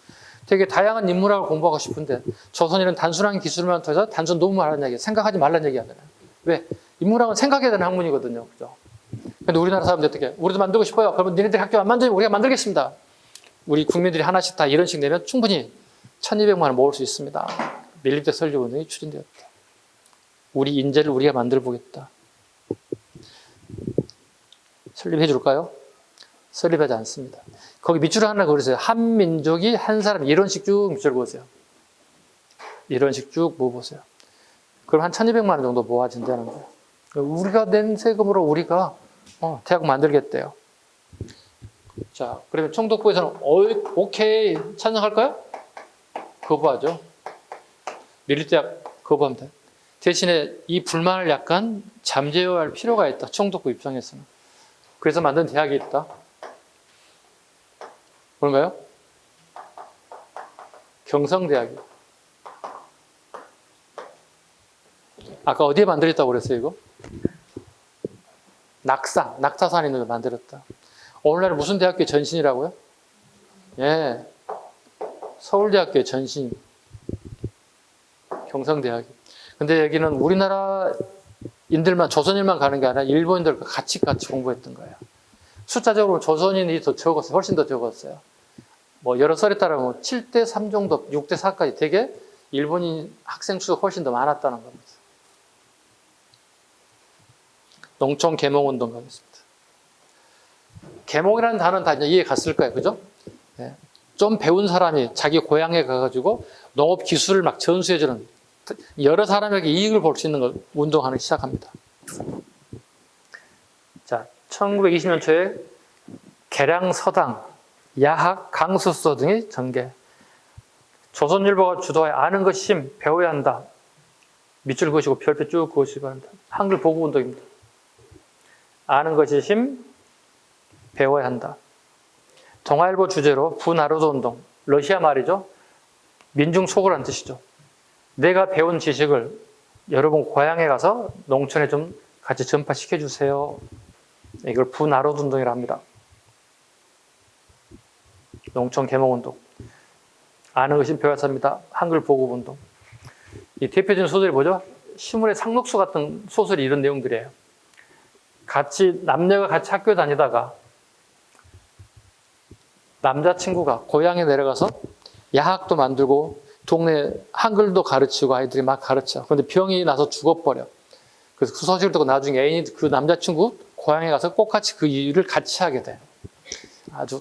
되게 다양한 인문학을 공부하고 싶은데 조선인은 단순한 기술만 통해서 단순 논문을 하라는 얘기, 생각하지 말라는 얘기 하잖아요. 왜? 인문학은 생각해야 되는 학문이거든요. 그죠? 근데 우리나라 사람들 어떻게? 우리도 만들고 싶어요. 그러면 니네들이 학교 안 만들면 우리가 만들겠습니다. 우리 국민들이 하나씩 다 이런 식 내면 충분히 1200만 원 모을 수 있습니다. 밀립대 설립운동이 추진되었다. 우리 인재를 우리가 만들어 보겠다. 설립해 줄까요? 설립하지 않습니다. 거기 밑줄을 하나 그으세요. 한 민족이 한 사람, 이런 식 쭉 밑줄 그으세요. 이런 식 쭉 모으세요. 그럼 한 1200만 원 정도 모아진다는 거예요. 우리가 낸 세금으로 우리가 대학 만들겠대요. 자, 그러면 총독부에서는 오케이 찬성할까요? 거부하죠. 밀립대학 거부합니다. 대신에 이 불만을 약간 잠재워야 할 필요가 있다. 총독부 입장에서는. 그래서 만든 대학이 있다. 뭔가요? 경성대학이요. 아까 어디에 만들었다고 그랬어요, 이거? 낙타산에 있는 데 만들었다. 오늘날 무슨 대학교의 전신이라고요? 예. 서울대학교의 전신. 경성대학이. 근데 여기는 우리나라인들만, 조선인만 가는 게 아니라 일본인들과 같이 공부했던 거예요. 숫자적으로 조선인이 더 적었어요. 훨씬 더 적었어요. 뭐 여러 설에 따라 7대 3 정도, 6대 4까지 되게 일본인 학생 수가 훨씬 더 많았다는 겁니다. 농촌 계몽운동 가겠습니다. 계몽이라는 단어는 다 이해 갔을 거예요. 그죠? 네. 좀 배운 사람이 자기 고향에 가가지고 농업 기술을 막 전수해주는, 여러 사람에게 이익을 볼 수 있는 걸 운동하기 시작합니다. 자, 1920년 초에 계량 서당, 야학, 강수서 등의 전개. 조선일보가 주도하여 아는 것이 힘, 배워야 한다. 밑줄 그으시고 별표 쭉 그으시기 바랍니다. 한글 보고 운동입니다. 아는 것이 힘, 배워야 한다. 동아일보 주제로 부나로도 운동. 러시아 말이죠. 민중 속으라는 뜻이죠. 내가 배운 지식을 여러분 고향에 가서 농촌에 좀 같이 전파시켜 주세요. 이걸 부나로도 운동이라 합니다. 농촌 계몽운동. 아는 것이 배워야 합니다. 한글 보급 운동. 이 대표적인 소설이 뭐죠? 시문의 상록수 같은 소설이 이런 내용들이에요. 남녀가 같이 학교 다니다가 남자친구가 고향에 내려가서 야학도 만들고 동네 한글도 가르치고 아이들이 막 가르쳐. 그런데 병이 나서 죽어버려. 그래서 그 소식을 듣고 나중에 애인이 그 남자친구 고향에 가서 꼭 같이 그 일을 같이 하게 돼. 아주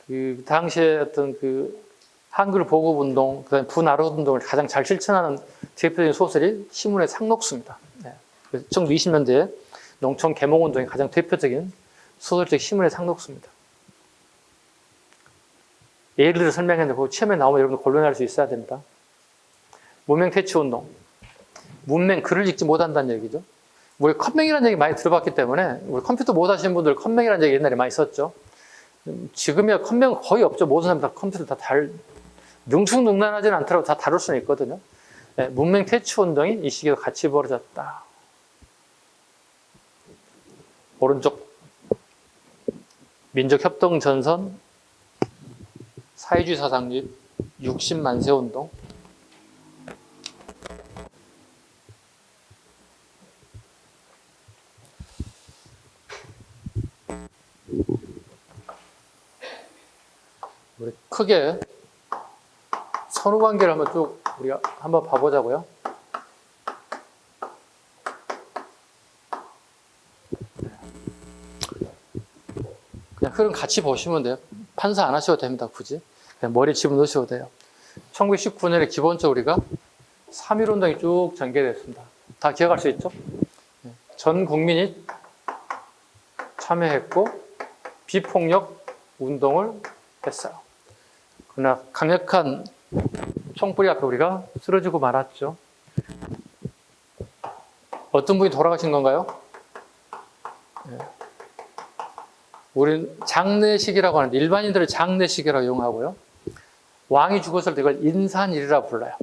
그 당시에 어떤 그 한글 보급 운동, 그다음에 부나로 운동을 가장 잘 실천하는 대표적인 소설이 시문의 상록수입니다. 네. 1920년대에 농촌 계몽 운동이 가장 대표적인 소설적 시문의 상록수입니다. 예를 들어 설명했는데 시험에 나오면 여러분들 곤란할 수 있어야 됩니다. 문맹 퇴치 운동. 문맹, 글을 읽지 못한다는 얘기죠. 우리 컴맹이라는 얘기 많이 들어봤기 때문에 우리 컴퓨터 못 하시는 분들 컴맹이라는 얘기 옛날에 많이 썼죠. 지금이야 컴맹은 거의 없죠. 모든 사람 다 컴퓨터 능충능란하지는 않더라도 다 다룰 수는 있거든요. 네, 문맹 퇴치 운동이 이 시기에 같이 벌어졌다. 오른쪽 민족협동전선, 사회주의 사상립, 60만세 운동. 우리 크게 선후관계를 한번 쭉 우리가 한번 봐보자고요. 그냥 흐름 같이 보시면 돼요. 판사 안 하셔도 됩니다. 굳이. 그냥 머리에 집어넣으셔도 돼요. 1919년에 기본적으로 우리가 3.1운동이 쭉 전개됐습니다. 다 기억할 수 있죠? 전 국민이 참여했고 비폭력 운동을 했어요. 그러나 강력한 총불이 앞에 우리가 쓰러지고 말았죠. 어떤 분이 돌아가신 건가요? 우리는 장례식이라고 하는데 일반인들은 장례식이라고 이용하고요. 왕이 죽었을 때 이걸 인산일이라 불러요.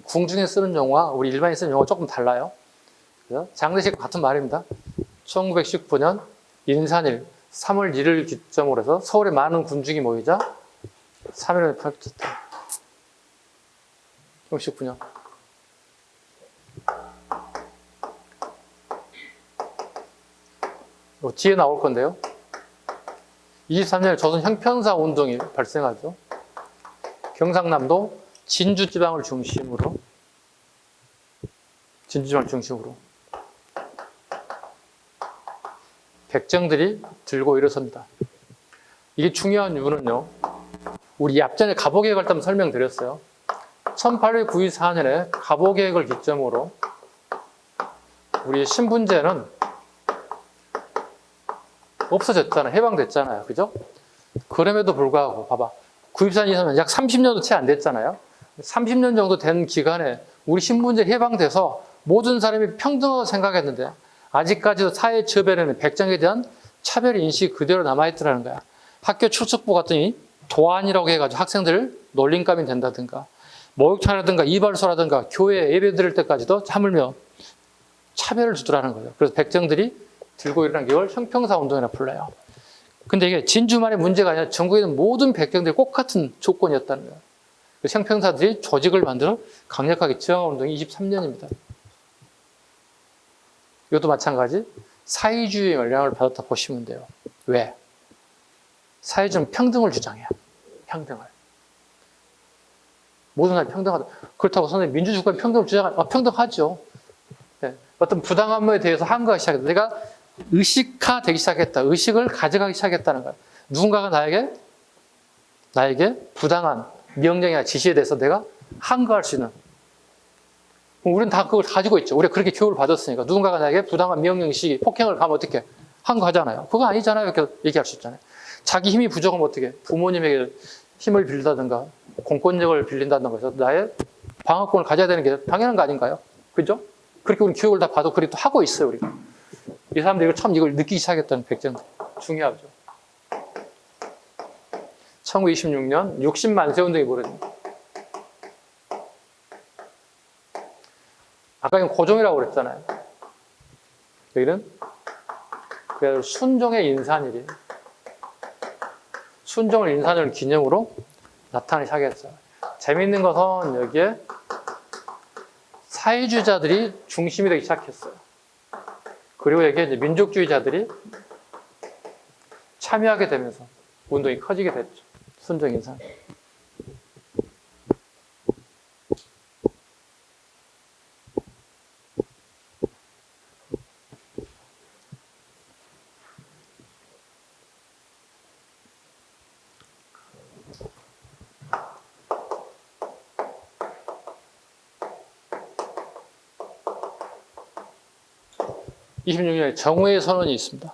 궁중에 쓰는 용어와 우리 일반인 쓰는 용어가 조금 달라요. 그래서 장례식 같은 말입니다. 1919년 인산일 3월 1일 기점으로 해서 서울에 많은 군중이 모이자 3.1운동이 펼쳐졌다. 1919년. 뒤에 나올 건데요. 23년에 조선 형평사 운동이 발생하죠. 경상남도 진주 지방을 중심으로 진주지방을 중심으로. 백정들이 들고 일어섭니다. 이게 중요한 이유는요. 우리 앞전에 갑오개혁을 한번 설명드렸어요. 1894년에 갑오개혁을 기점으로 우리 신분제는 없어졌잖아요. 해방됐잖아요. 그죠? 그럼에도 불구하고 봐봐. 구입산 이사는 약 30년도 채 안 됐잖아요. 30년 정도 된 기간에 우리 신분제 해방돼서 모든 사람이 평등하다고 생각했는데 아직까지도 사회 처벌에는 백정에 대한 차별 인식이 그대로 남아있더라는 거야. 학교 출석부 갔더니 도안이라고 해가지고 학생들 놀림감이 된다든가 목욕탕이라든가 이발소라든가 교회 예배 드릴 때까지도 하물며 차별을 주더라는 거죠. 그래서 백정들이 들고 일어난 게 이걸 형평사 운동이라 불러요. 근데 이게 진주만의 문제가 아니라 전국에 있는 모든 백정들이 똑같은 조건이었다는 거예요. 그래서 형평사들이 조직을 만들어 강력하게 저항 운동이 23년입니다. 이것도 마찬가지 사회주의의 영향을 받았다 보시면 돼요. 왜? 사회주의는 평등을 주장해요. 평등을. 모든 사람이 평등하다. 그렇다고 선생님 민주주의가 평등을 주장하죠. 평등하죠. 네. 어떤 부당함에 대해서 항거하기 시작했다. 내가 의식화되기 시작했다. 의식을 가져가기 시작했다는 거야. 누군가가 나에게 부당한 명령이나 지시에 대해서 내가 항거할 수 있는. 우리는 다 그걸 가지고 있죠. 우리가 그렇게 교육을 받았으니까. 누군가가 나에게 부당한 명령시 폭행을 가면 어떻게 항거하잖아요. 그거 아니잖아요. 이렇게 얘기할 수 있잖아요. 자기 힘이 부족하면 어떻게 부모님에게 힘을 빌린다든가 공권력을 빌린다든가 해서 나의 방어권을 가져야 되는 게 당연한 거 아닌가요? 그죠? 그렇게 우리 교육을 다 봐도 그렇게 또 하고 있어요. 우리가. 이 사람들이 처음 이걸 느끼기 시작했다는 백정들. 중요하죠. 1926년 60만세 운동이 벌어집니다. 아까 이건 고종이라고 그랬잖아요. 여기는 그래서 순종의 인산일이 순종을 인산일 기념으로 나타나기 시작했어요. 재미있는 것은 여기에 사회주의자들이 중심이 되기 시작했어요. 그리고 여기에 이제 민족주의자들이 참여하게 되면서 운동이 커지게 됐죠. 순종 인산. (26년에) 정우의 선언이 있습니다.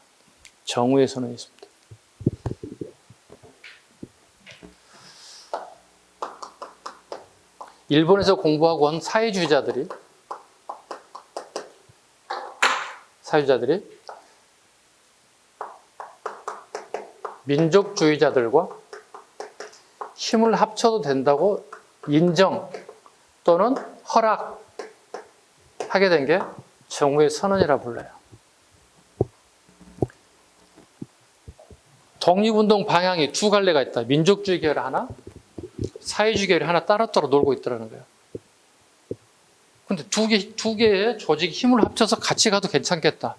정우의 선언이 있습니다. 일본에서 공부하고 온 사회주의자들이 민족주의자들과 힘을 합쳐도 된다고 인정 또는 허락하게 된 게 정우의 선언이라 불러요. 독립운동 방향이 두 갈래가 있다. 민족주의 계열 하나, 사회주의 계열이 하나 따로따로 놀고 있더라는 거예요. 근데 두 개의 조직이 힘을 합쳐서 같이 가도 괜찮겠다.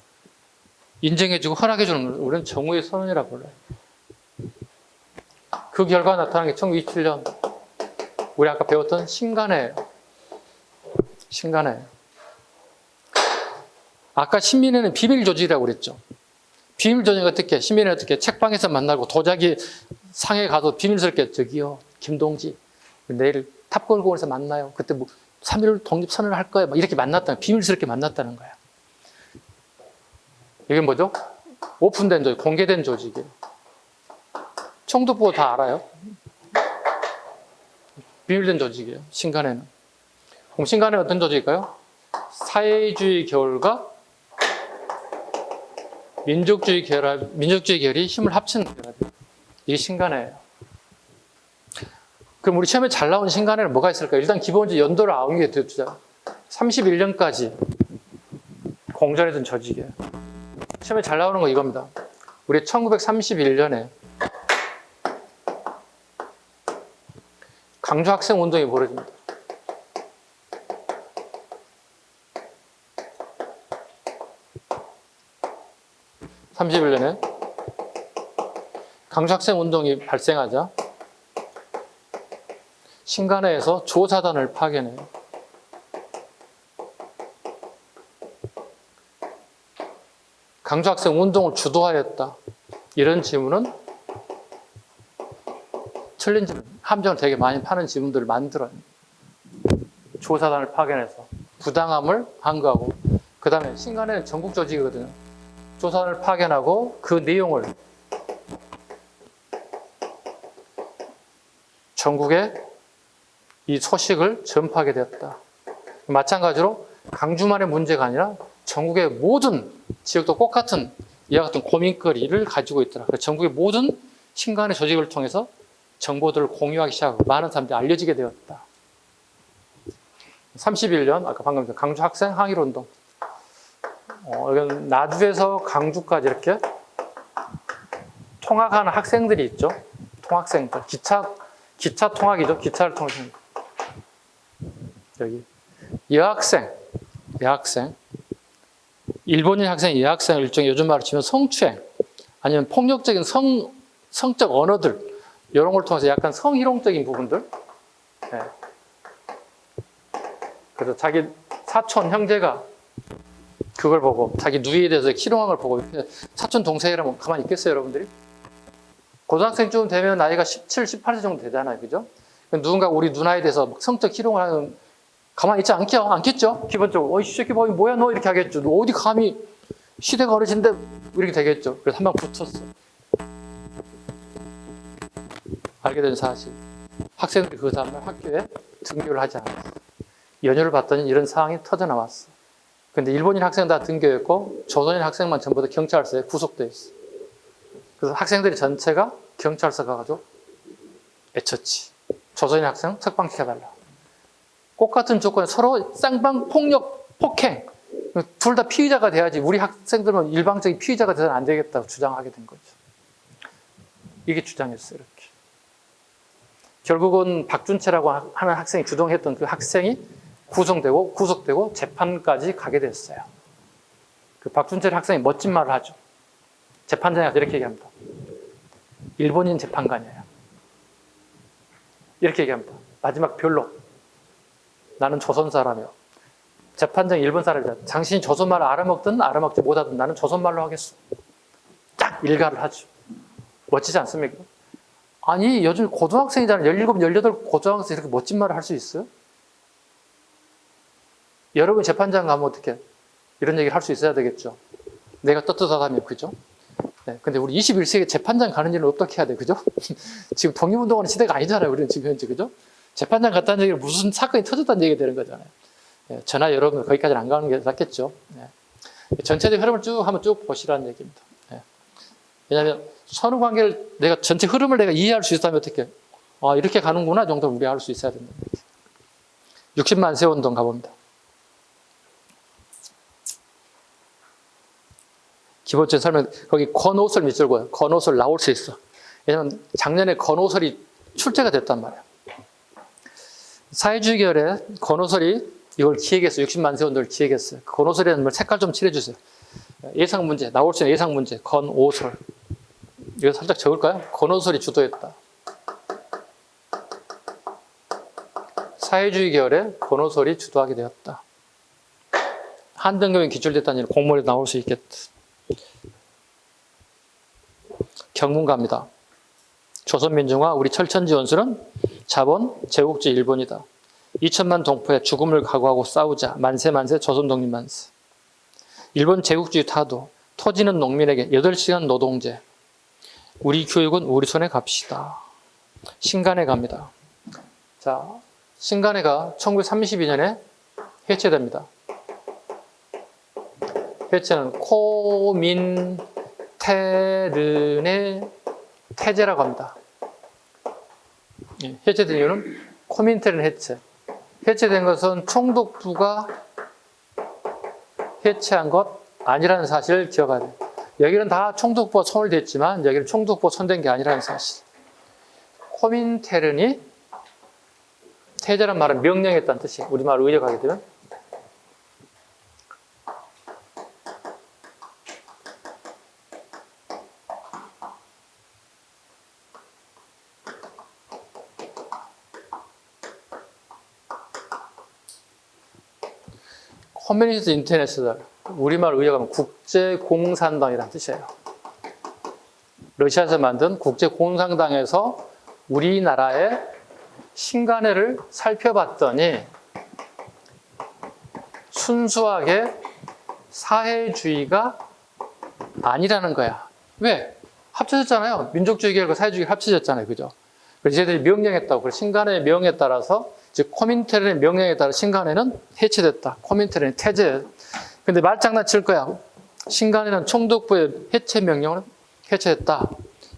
인정해주고 허락해주는 걸 우리는 정우의 선언이라 불러요. 그 결과가 나타난 게 1927년 우리 아까 배웠던 신간회예요. 신간회. 아까 신민회는 비밀 조직이라고 그랬죠. 비밀 조직이 어떻게, 신민회는 어떻게 책방에서 만나고 도자기 상에 가서 비밀스럽게 저기요 김동지 내일 탑골공원에서 만나요. 그때 뭐 3.1 독립선언을 할 거예요. 막 이렇게 비밀스럽게 만났다는 거야. 이게 뭐죠? 오픈된 조직, 공개된 조직이에요. 총독부가 다 알아요. 비밀된 조직이에요. 신간회는. 그럼 신간회는 어떤 조직일까요? 사회주의 계열과 민족주의 계열이 힘을 합치는 결합이에요. 이게 신간회예요. 그럼 우리 시험에 잘 나온 신간회는 뭐가 있을까요? 일단 기본적으로 연도를 아는 게 되죠. 31년까지 공전했던 조직이에요. 시험에 잘 나오는 거 이겁니다. 우리 1931년에 강주 학생 운동이 벌어집니다. 31년에 강주 학생 운동이 발생하자 신간회에서 조사단을 파견해요. 강주학생 운동을 주도하였다. 이런 지문은 틀린 지문, 함정을 되게 많이 파는 지문들을 만들어요. 조사단을 파견해서 부당함을 항거하고, 그 다음에 신간에는 전국 조직이거든요. 조사단을 파견하고 그 내용을 전국에 이 소식을 전파하게 되었다. 마찬가지로 강주만의 문제가 아니라 전국의 모든 지역도 똑같은 이와 같은 고민거리를 가지고 있더라. 그래서 전국의 모든 신간의 조직을 통해서 정보들을 공유하기 시작하고 많은 사람들이 알려지게 되었다. 31년, 아까 방금 강주 학생 항일운동. 여기는 나주에서 강주까지 이렇게 통학하는 학생들이 있죠. 통학생들. 기차 통학이죠. 기차를 통해서. 여기. 여학생. 일본인 학생, 여학생 일종의 요즘 말로 치면 성추행. 아니면 폭력적인 성적 언어들. 이런 걸 통해서 약간 성희롱적인 부분들. 네. 그래서 자기 사촌 형제가 그걸 보고 자기 누이에 대해서 희롱한 걸 보고 사촌 동생이라면 가만히 있겠어요, 여러분들이? 고등학생쯤 되면 나이가 17, 18세 정도 되잖아요, 그죠? 누군가 우리 누나에 대해서 성적 희롱을 하는 가만히 있지 않겠죠? 기본적으로 이 새끼 뭐야 너 이렇게 하겠죠. 너 어디 감히 시대가 어르신데 이렇게 되겠죠. 그래서 한 방 붙었어. 알게 된 사실. 학생들이 그 다음날 학교에 등교를 하지 않았어. 연휴를 봤더니 이런 상황이 터져나왔어. 근데 일본인 학생 다 등교했고 조선인 학생만 전부 다 경찰서에 구속돼 있어. 그래서 학생들이 전체가 경찰서 가가지고 애쳤지. 조선인 학생 석방시켜달라. 똑같은 조건에 서로 쌍방 폭력, 폭행 둘 다 피의자가 돼야지 우리 학생들은 일방적인 피의자가 돼서는 안 되겠다고 주장하게 된 거죠. 이게 주장이었어요. 이렇게. 결국은 박준채라고 하는 학생이 주동했던 그 학생이 구속되고 재판까지 가게 됐어요. 그 박준채 학생이 멋진 말을 하죠. 재판장이 이렇게 얘기합니다. 일본인 재판관이에요. 이렇게 얘기합니다. 마지막 변론. 나는 조선 사람이요. 재판장이 일본 사람이다. 당신이 조선말을 알아먹든 알아먹지 못하든 나는 조선말로 하겠어. 딱 일가를 하죠. 멋지지 않습니까? 아니 요즘 고등학생이잖아요. 17, 18 고등학생 이렇게 멋진 말을 할 수 있어요? 여러분 재판장 가면 어떻게 이런 얘기를 할 수 있어야 되겠죠. 내가 떳떳하다면 그죠? 네, 근데 우리 21세기 재판장 가는 일은 어떻게 해야 돼, 그죠? 지금 독립운동하는 시대가 아니잖아요, 우리는 지금 현재, 그죠? 재판장 갔다는 얘기는 무슨 사건이 터졌다는 얘기가 되는 거잖아요. 네, 저나 여러분 거기까지는 안 가는 게 낫겠죠. 네. 전체적인 흐름을 쭉 한번 쭉 보시라는 얘기입니다. 네. 왜냐하면 선후 관계를 전체 흐름을 내가 이해할 수 있다면 어떻게 이렇게 가는구나 정도는 우리가 알 수 있어야 된다. 60만 세 운동 가봅니다. 기본적인 설명, 거기 권오설 밑줄고요. 권오설 나올 수 있어. 왜냐면 작년에 권오설이 출제가 됐단 말이야. 사회주의 계열의 권오설이 이걸 기획했어요. 60만 세 운동을 기획했어요. 권오설이라는 말 색깔 좀 칠해주세요. 예상 문제, 나올 수 있는 예상 문제, 권오설. 이거 살짝 적을까요? 권오설이 주도했다. 사회주의 계열의 권오설이 주도하게 되었다. 한등급이 기출됐다는 공모에 나올 수 있겠다. 경문갑니다. 조선민중화 우리 철천지 원수는 자본 제국주의 일본이다. 2천만 동포의 죽음을 각오하고 싸우자. 만세 조선 독립 만세. 일본 제국주의 타도 토지는 농민에게 8시간 노동제. 우리 교육은 우리 손에 갑시다. 신간에 갑니다. 자, 신간에가 1932년에 해체됩니다. 해체는 코민테른의 태제라고 합니다. 해체된 이유는 코민테른 해체. 해체된 것은 총독부가 해체한 것 아니라는 사실을 기억해야 돼요. 여기는 다 총독부가 손을 댔지만 여기는 총독부가 손댄 게 아니라는 사실. 코민테른이 태제란 말은 명령했다는 뜻이에요. 우리말로 의역하게 되면. 커뮤니티 인터내셔널. 우리말 의역하면 국제공산당이라는 뜻이에요. 러시아에서 만든 국제공산당에서 우리나라의 신간회를 살펴봤더니 순수하게 사회주의가 아니라는 거야. 왜? 합쳐졌잖아요. 민족주의 계열과 사회주의가 합쳐졌잖아요. 그죠? 그래서 쟤들이 명령했다고. 그래서 신간회의 명령에 따라서, 즉, 코민테른의 명령에 따라 신간회는 해체됐다. 코민테른의 태제. 근데 말장난 칠 거야. 신간회는 총독부의 해체 명령을 해체했다.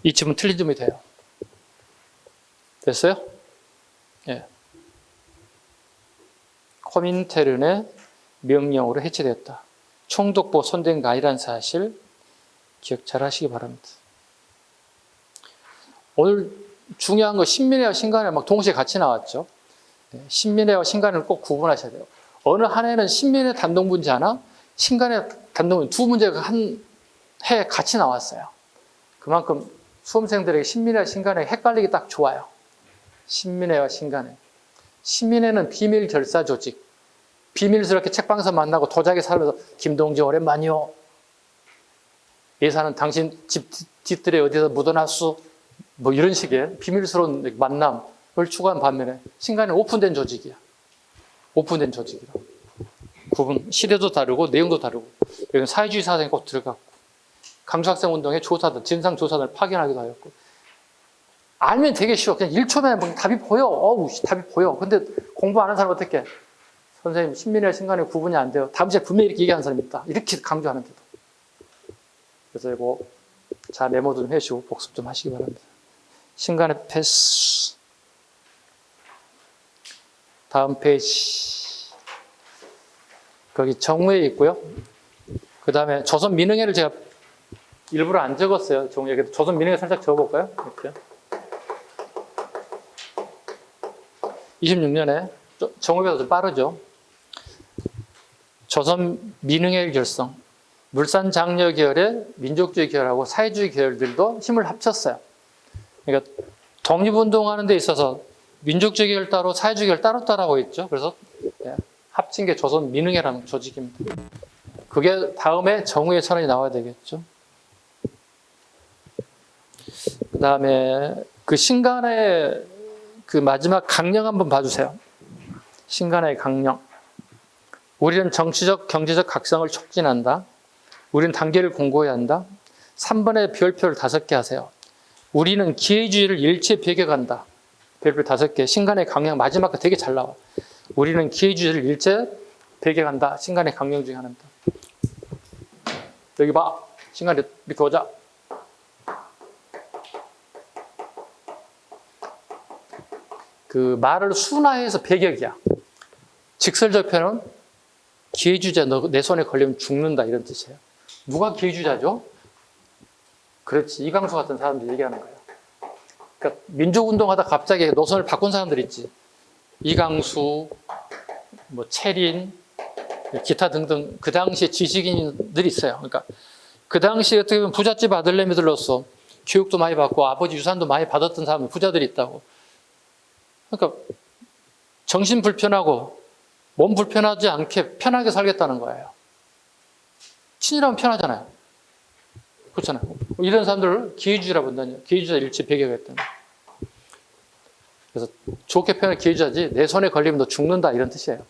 이 지문 틀린 점이 돼요. 됐어요? 예. 코민테른의 명령으로 해체됐다. 총독부 손댄 거 아니라는 사실 기억 잘 하시기 바랍니다. 오늘 중요한 거 신민회와 신간회 막 동시에 같이 나왔죠. 신민회와 신간회를 꼭 구분하셔야 돼요. 어느 한 해는 신민회 단독 문제 하나, 신간회 단독 문제 두 문제가 한 해에 같이 나왔어요. 그만큼 수험생들에게 신민회와 신간회 헷갈리기 딱 좋아요. 신민회와 신간회. 신민회는 비밀 결사 조직. 비밀스럽게 책방에서 만나고 도자기 살면서 김동지 오랜만이요. 예사는 당신 집 뒤뜰에 어디서 묻어놨수? 뭐 이런 식의 비밀스러운 만남을 추구한 반면에 신간회는 오픈된 조직이야. 오픈된 조직이라. 구분, 시대도 다르고 내용도 다르고 여기는 사회주의 사상이 꼭 들어갔고 강주학생 운동의 조사들, 진상 조사들을 파견하기도 하였고 알면 되게 쉬워. 그냥 1초면 뭐 답이 보여. 어우, 답이 보여. 근데 공부 안 하는 사람 어떻게? 선생님, 신민회 신간회 구분이 안 돼요. 다음 주에 분명히 이렇게 얘기하는 사람이 있다. 이렇게 강조하는데도. 그래서 이거 잘 메모 좀 해주시고 복습 좀 하시기 바랍니다. 신간회 패스. 다음 페이지. 거기 정우회 있고요. 그 다음에 조선 민흥회를 제가 일부러 안 적었어요. 정우회. 조선 민흥회 살짝 적어볼까요? 이렇게. 26년에 정우회가 좀 빠르죠. 조선 민흥회 결성. 물산 장려 계열의 민족주의 계열하고 사회주의 계열들도 힘을 합쳤어요. 그러니까 독립운동하는 데 있어서 민족주의 계열 따로 사회주의 계열 따로 하고 있죠. 그래서 합친 게 조선 민흥회라는 조직입니다. 그게 다음에 정우회 선언이 나와야 되겠죠. 그 다음에 그 신간의 그 마지막 강령 한번 봐주세요. 신간의 강령. 우리는 정치적, 경제적 각성을 촉진한다. 우리는 단계를 공고해야 한다. 3번의 별표를 5개 하세요. 우리는 기회주의를 일체 배격한다. 별표 5개. 신간의 강령 마지막 거 되게 잘 나와. 우리는 기회주의를 일체 배격한다. 신간의 강령 중에 하나입니다. 여기 봐. 신간의 이렇게 오자. 그 말을 순화해서 배격이야. 직설적 표현은 기회주의자 내 손에 걸리면 죽는다 이런 뜻이에요. 누가 기회주의자죠? 그렇지. 이강수 같은 사람들이 얘기하는 거예요. 그러니까 민족운동하다 갑자기 노선을 바꾼 사람들 있지. 이강수, 뭐 채린, 기타 등등 그 당시에 지식인들이 있어요. 그러니까 그 당시에 어떻게 보면 부잣집 아들내미들로서 교육도 많이 받고 아버지 유산도 많이 받았던 사람들 부자들이 있다고. 그러니까 정신 불편하고 몸 불편하지 않게 편하게 살겠다는 거예요. 친이라면 편하잖아요. 그렇잖아요. 이런 사람들을 기회주의라고 본다니요. 기회주의자 일치 배격했다는 거예요. 그래서 좋게 표현해 기회주의자지 내 손에 걸리면 너 죽는다 이런 뜻이에요.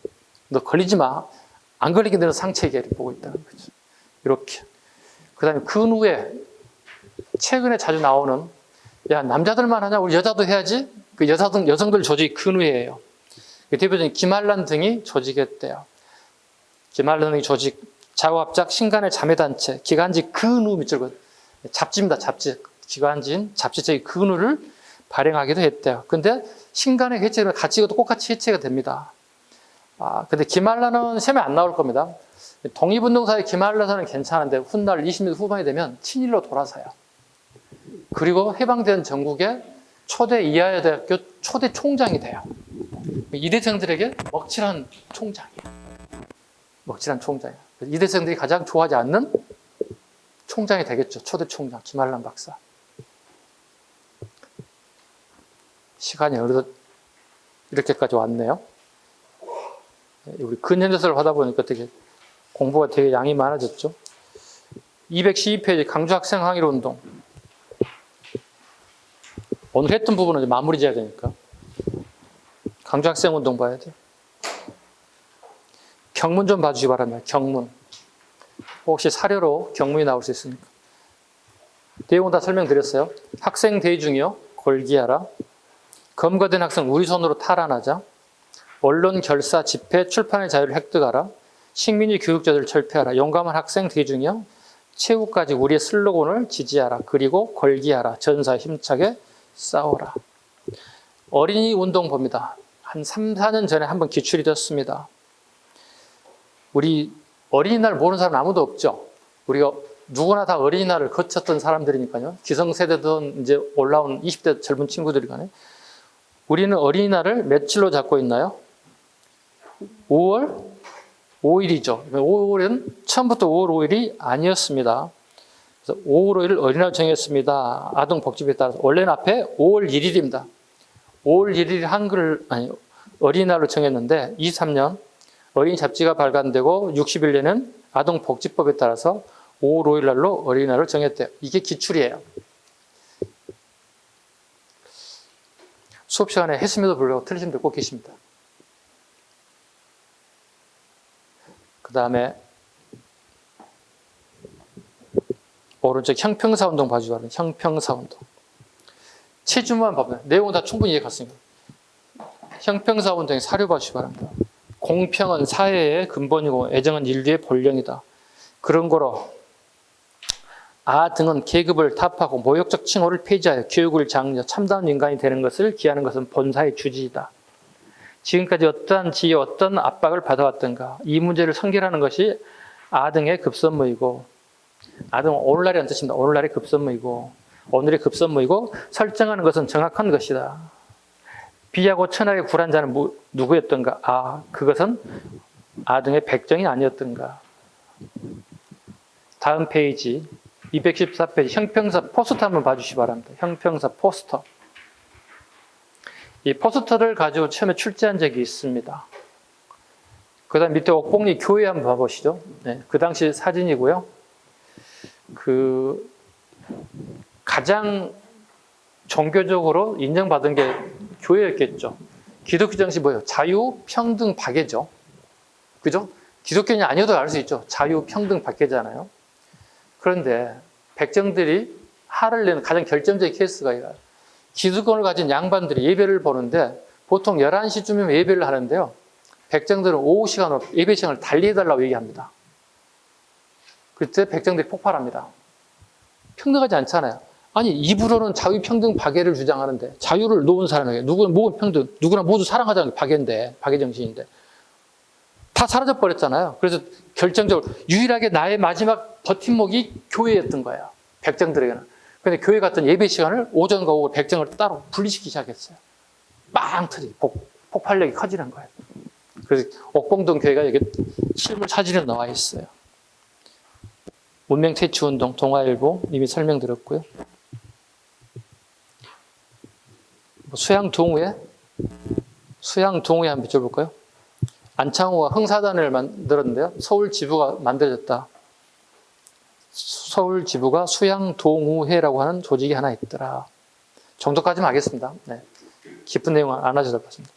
너 걸리지 마. 안 걸리게 되는 상체계를 보고 있다는 거죠. 이렇게. 그 다음에 그 후에 최근에 자주 나오는 야 남자들만 하냐 우리 여자도 해야지. 그 여성들 조직이 근우회예요. 대표적인 김한란 등이 조직했대요. 김한란 등이 조직, 자구합작, 신간의 자매단체, 기관지 근우 밑줄 잡지입니다. 잡지. 기관지인 잡지체의 근우를 발행하기도 했대요. 근데 신간의 해체는 같이 이것도 똑같이 해체가 됩니다. 근데 김한란은 시험에 안 나올 겁니다. 독립운동사의 김한란은 괜찮은데 훗날 20년 후반이 되면 친일로 돌아서요. 그리고 해방된 전국의 초대 이하여대학교 초대 총장이 돼요. 이대생들에게 먹칠한 총장이에요. 먹칠한 총장이에요. 이대생들이 가장 좋아하지 않는 총장이 되겠죠. 초대 총장 김한란 박사. 시간이 어느덧 이렇게까지 왔네요. 우리 근현대사를 하다 보니까 되게 공부가 되게 양이 많아졌죠. 212페이지 강주 학생 항일 운동. 오늘 했던 부분은 이제 마무리 지어야 되니까. 강주 학생 운동 봐야 돼요. 경문 좀 봐주시기 바랍니다. 경문. 혹시 사료로 경문이 나올 수 있으니까. 내용은 다 설명드렸어요. 학생 대의 중이요. 골기하라. 검거된 학생 우리 손으로 탈환하자. 언론 결사 집회 출판의 자유를 획득하라. 식민지 교육자들을 철폐하라. 용감한 학생 대의 중이요. 최후까지 우리의 슬로건을 지지하라. 그리고 골기하라. 전사 힘차게 싸워라. 어린이 운동 봅니다. 한 3, 4년 전에 한번 기출이 됐습니다. 우리 어린이날 모르는 사람 아무도 없죠. 우리가 누구나 다 어린이날을 거쳤던 사람들이니까요. 기성세대든 이제 올라온 20대 젊은 친구들이 간에 우리는 어린이날을 며칠로 잡고 있나요? 5월 5일이죠. 5월은 처음부터 5월 5일이 아니었습니다. 그래서 5월 5일 어린이날 정했습니다. 아동복지법에 따라서 원래는 앞에 5월 1일입니다. 5월 1일 어린이날로 정했는데 23년 어린이 잡지가 발간되고 61년은 아동복지법에 따라서 5월 5일 날로 어린이날을 정했대요. 이게 기출이에요. 수업 시간에 했음에도 불구하고 틀리신 분들 꼭 계십니다. 그 다음에 오른쪽 형평사운동 봐주시기 바랍니다. 형평사운동. 체주만 봐보면 내용은 다 충분히 이해 갔습니다. 형평사운동의 사료 봐주시기 바랍니다. 공평은 사회의 근본이고 애정은 인류의 본령이다. 그런 거로 아 등은 계급을 타파하고 모욕적 칭호를 폐지하여 교육을 장려 참다운 인간이 되는 것을 기하는 것은 본사의 주지이다. 지금까지 어떠한 지위 어떤 압박을 받아왔던가 이 문제를 선결하는 것이 아 등의 급선무이고 아 등은 오늘날이라는 뜻입니다. 오늘날의 급선무이고 오늘의 급선무이고 설정하는 것은 정확한 것이다. 비하고 천하의 굴한 자는 누구였던가? 아, 그것은 아 등의 백정이 아니었던가? 다음 페이지 214페이지 형평사 포스터 한번 봐주시기 바랍니다. 형평사 포스터. 이 포스터를 가지고 처음에 출제한 적이 있습니다. 그 다음 밑에 옥봉리 교회 한번 봐보시죠. 네, 그 당시 사진이고요. 가장 종교적으로 인정받은 게 교회였겠죠. 기독교 정시 뭐예요? 자유, 평등, 박애죠. 그죠? 기독교인이 아니어도 알 수 있죠. 자유, 평등, 박애잖아요. 그런데 백정들이 화를 내는 가장 결정적인 케이스가 이거예요. 기득권을 가진 양반들이 예배를 보는데 보통 11시쯤이면 예배를 하는데요. 백정들은 오후 시간으로 예배 시간을 달리해달라고 얘기합니다. 그때 백정들이 폭발합니다. 평등하지 않잖아요. 아니 입으로는 자유, 평등, 박애를 주장하는데 자유를 놓은 사람에게 누구는 모두 평등, 누구나 모두 사랑하자는 게 박애인데 박애 정신인데 다 사라져 버렸잖아요. 그래서 결정적으로 유일하게 나의 마지막 버팀목이 교회였던 거예요. 백정들에게는. 그런데 교회 갔던 예배 시간을 오전과 오후 백정을 따로 분리시키기 시작했어요. 빵 터지 폭발력이 커지는 거예요. 그래서 옥봉동 교회가 여기 실물 사진에 나와 있어요. 문명 퇴치 운동 동아일보 이미 설명드렸고요. 수양 동우회 한번 비춰볼까요? 안창호가 흥사단을 만들었는데요. 서울 지부가 만들어졌다. 서울 지부가 수양동우회라고 하는 조직이 하나 있더라. 정도까지만 하겠습니다. 네. 깊은 내용은 안 하셔도 될 것 같습니다.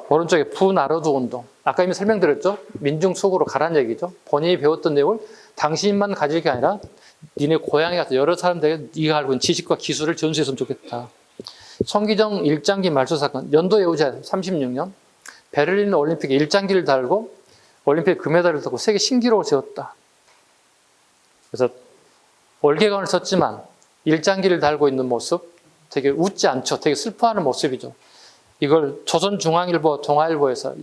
오른쪽에 부나로드 운동. 아까 이미 설명드렸죠? 민중 속으로 가라는 얘기죠. 본인이 배웠던 내용을 당신만 가질 게 아니라 니네 고향에 가서 여러 사람들에게 네가 알고 있는 지식과 기술을 전수했으면 좋겠다. 송기정 일장기 말소 사건, 연도 외우자 36년. 베를린 올림픽에 일장기를 달고 올림픽 금메달을 따고 세계 신기록을 세웠다. 그래서 월계관을 썼지만 일장기를 달고 있는 모습 되게 웃지 않죠. 되게 슬퍼하는 모습이죠. 이걸 조선중앙일보, 동아일보에서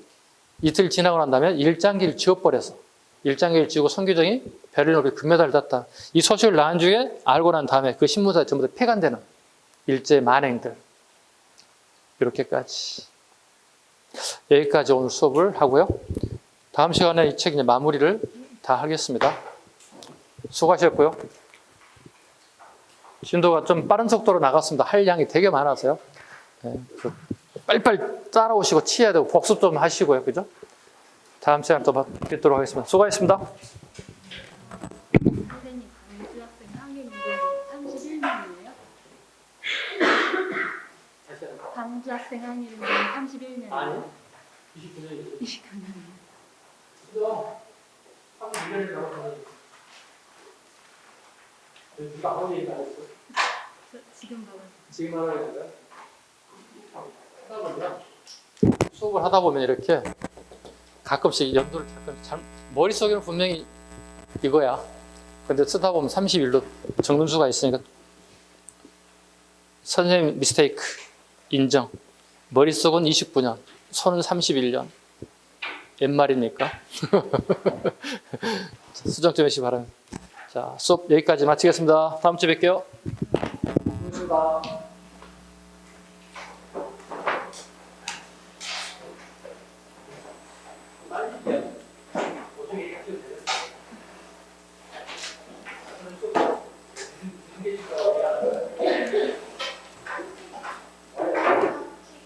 이틀 지나고 난 다음에 일장기를 지워버려서 일장기를 지우고 송기정이 베를린 올림픽 금메달을 땄다. 이 소식을 나중에 알고 난 다음에 그 신문사에 전부 다 폐간되는 일제 만행들. 이렇게까지. 여기까지 오늘 수업을 하고요. 다음 시간에 이 책 이제 마무리를 다 하겠습니다. 수고하셨고요. 진도가 좀 빠른 속도로 나갔습니다. 할 양이 되게 많아서요. 네, 빨리빨리 따라오시고 치해야 되고 복습 좀 하시고요. 그죠? 다음 시간에 또 뵙도록 하겠습니다. 수고하셨습니다. 선생님, 강주 학생 학년인데 31년이에요? 강주 학생 학년인데 31년이에요? 29년이죠. 29년이에요. 네가 아무 얘기 안 했어? 지금 봐봐. 지금 하는 거야? 수업을 하다 보면 이렇게 가끔씩 연도를 머릿속에는 분명히 이거야. 근데 쓰다 보면 31로 정름수가 있으니까 선생님 미스테이크 인정. 머릿속은 29년, 손은 31년. 옛말이니까. 수정 좀 해주시기 바랍니다. 자, 수업 여기까지 마치겠습니다. 다음 주에 뵐게요. 고맙습니다.